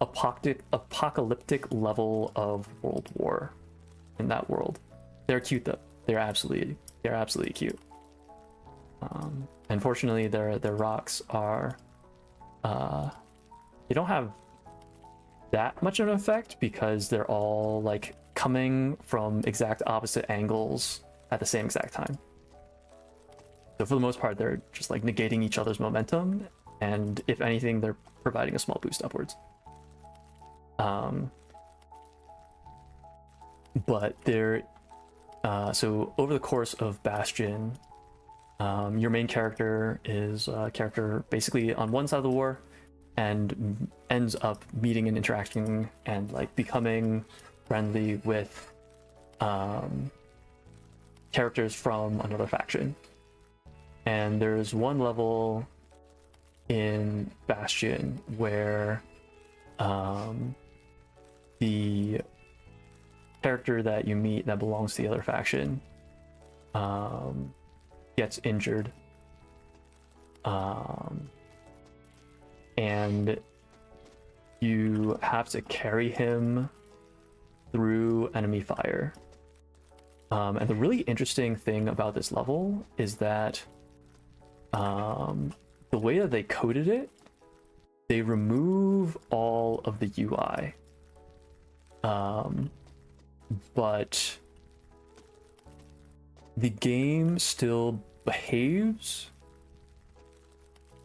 apocalyptic level of World War in that world. They're cute though. They're absolutely cute. Unfortunately, their rocks are they don't have that much of an effect because they're all like coming from exact opposite angles at the same exact time. So for the most part, they're just like negating each other's momentum, and if anything, they're providing a small boost upwards. But they're so over the course of Bastion, your main character is a character basically on one side of the war, and ends up meeting and interacting and like becoming friendly with characters from another faction. And there's one level in Bastion where the character that you meet that belongs to the other faction gets injured, and you have to carry him through enemy fire. And the really interesting thing about this level is that the way that they coded it, they remove all of the UI, but the game still behaves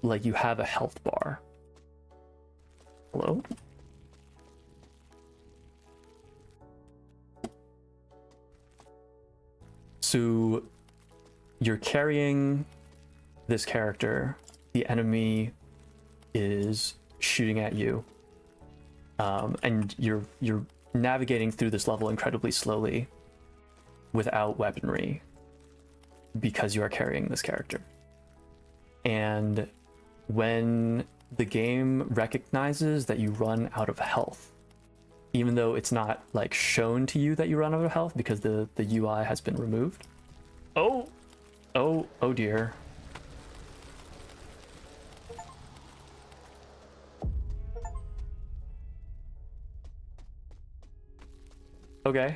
like you have a health bar. Hello? So you're carrying this character, the enemy is shooting at you, and you're navigating through this level incredibly slowly without weaponry because you are carrying this character. And when the game recognizes that you run out of health, even though it's not like shown to you that you run out of health because the UI has been removed. Oh dear. Okay.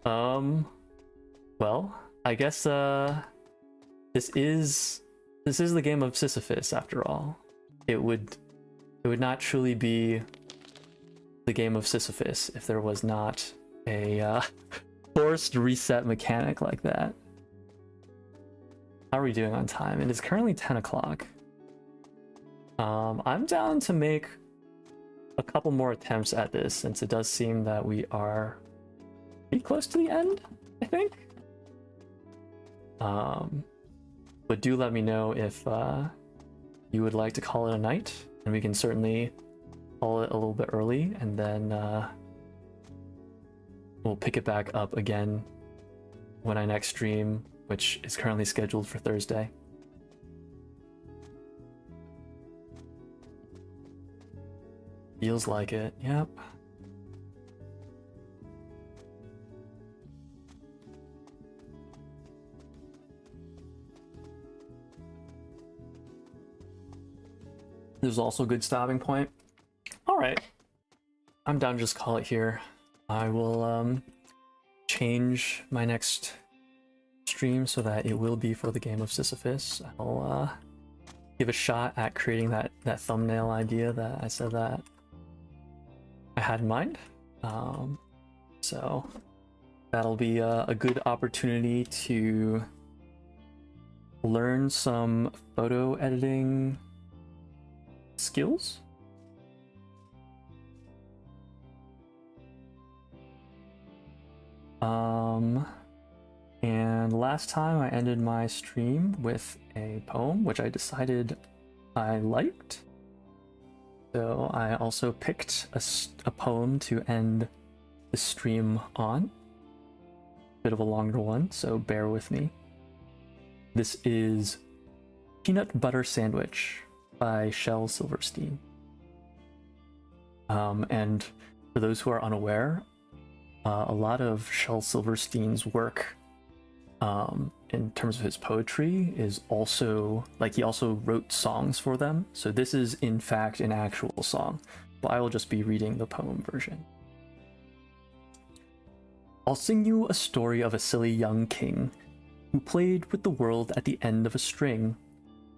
Well, I guess this is the Game of Sisyphus after all. It would not truly be the Game of Sisyphus if there was not a forced reset mechanic like that. How are we doing on time? It is currently 10 o'clock. I'm down to make a couple more attempts at this, since it does seem that we are pretty close to the end, I think. But do let me know if you would like to call it a night, and we can certainly call it a little bit early, and then we'll pick it back up again when I next stream, which is currently scheduled for Thursday. Feels like it, yep. There's also a good stopping point. All right, I'm down to just call it here. I will change my next stream so that it will be for the Game of Sisyphus. I'll give a shot at creating that thumbnail idea that I said that I had in mind. So that'll be a good opportunity to learn some photo editing skills. And last time I ended my stream with a poem, which I decided I liked. So I also picked a poem to end the stream on. Bit of a longer one, so bear with me. This is Peanut Butter Sandwich by Shel Silverstein. And for those who are unaware, a lot of Shel Silverstein's work in terms of his poetry is also, like, he also wrote songs for them. So this is in fact an actual song, but I will just be reading the poem version. I'll sing you a story of a silly young king who played with the world at the end of a string,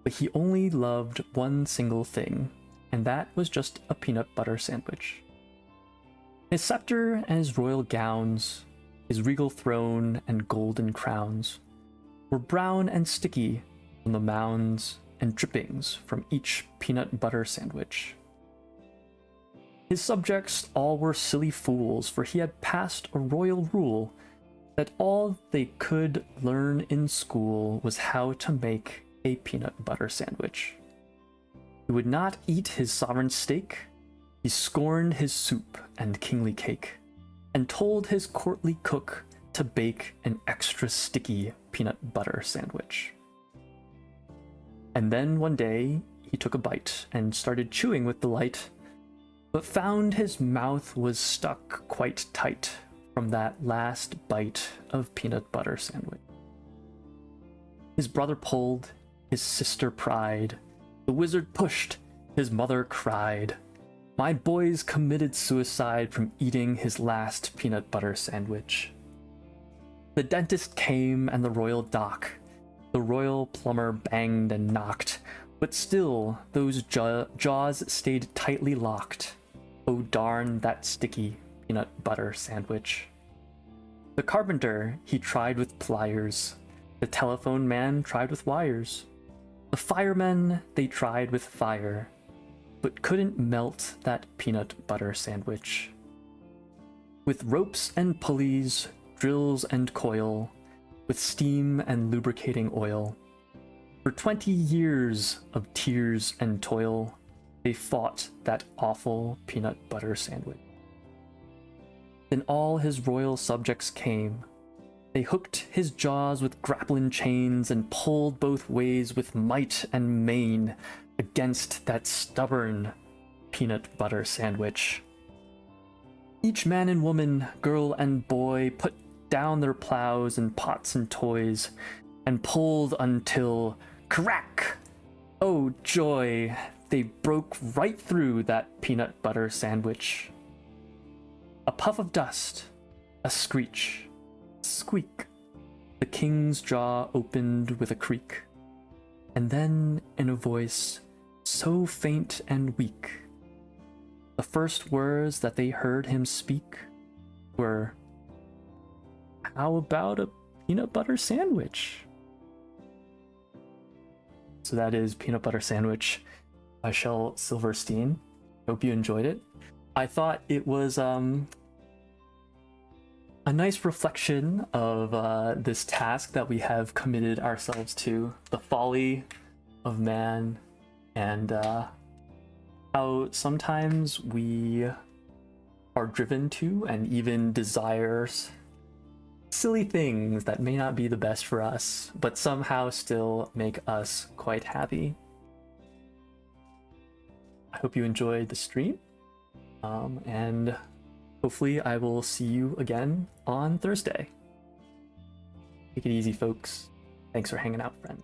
but he only loved one single thing, and that was just a peanut butter sandwich. His scepter and his royal gowns, his regal throne and golden crowns, were brown and sticky from the mounds and drippings from each peanut butter sandwich. His subjects all were silly fools, for he had passed a royal rule that all they could learn in school was how to make a peanut butter sandwich. He would not eat his sovereign steak, he scorned his soup and kingly cake, and told his courtly cook to bake an extra sticky peanut butter sandwich. And then one day he took a bite and started chewing with delight, but found his mouth was stuck quite tight from that last bite of peanut butter sandwich. His brother pulled, his sister pried, the wizard pushed, his mother cried. My boy's committed suicide from eating his last peanut butter sandwich. The dentist came and the royal doc. The royal plumber banged and knocked, but still those jaws stayed tightly locked. Oh darn that sticky peanut butter sandwich. The carpenter, he tried with pliers. The telephone man tried with wires. The firemen, they tried with fire, but couldn't melt that peanut butter sandwich. With ropes and pulleys, drills and coil, with steam and lubricating oil, for 20 years of tears and toil, they fought that awful peanut butter sandwich. Then all his royal subjects came. They hooked his jaws with grappling chains and pulled both ways with might and main against that stubborn peanut butter sandwich. Each man and woman, girl and boy put down their plows and pots and toys and pulled until crack! Oh joy! They broke right through that peanut butter sandwich. A puff of dust, a screech, squeak. The king's jaw opened with a creak, and then in a voice so faint and weak, the first words that they heard him speak were, "How about a peanut butter sandwich?" So that is Peanut Butter Sandwich by Shel Silverstein. Hope you enjoyed it. I thought it was a nice reflection of this task that we have committed ourselves to, the folly of man, and how sometimes we are driven to and even desires silly things that may not be the best for us, but somehow still make us quite happy. I hope you enjoyed the stream, and hopefully I will see you again on Thursday. Take it easy, folks. Thanks for hanging out, friend.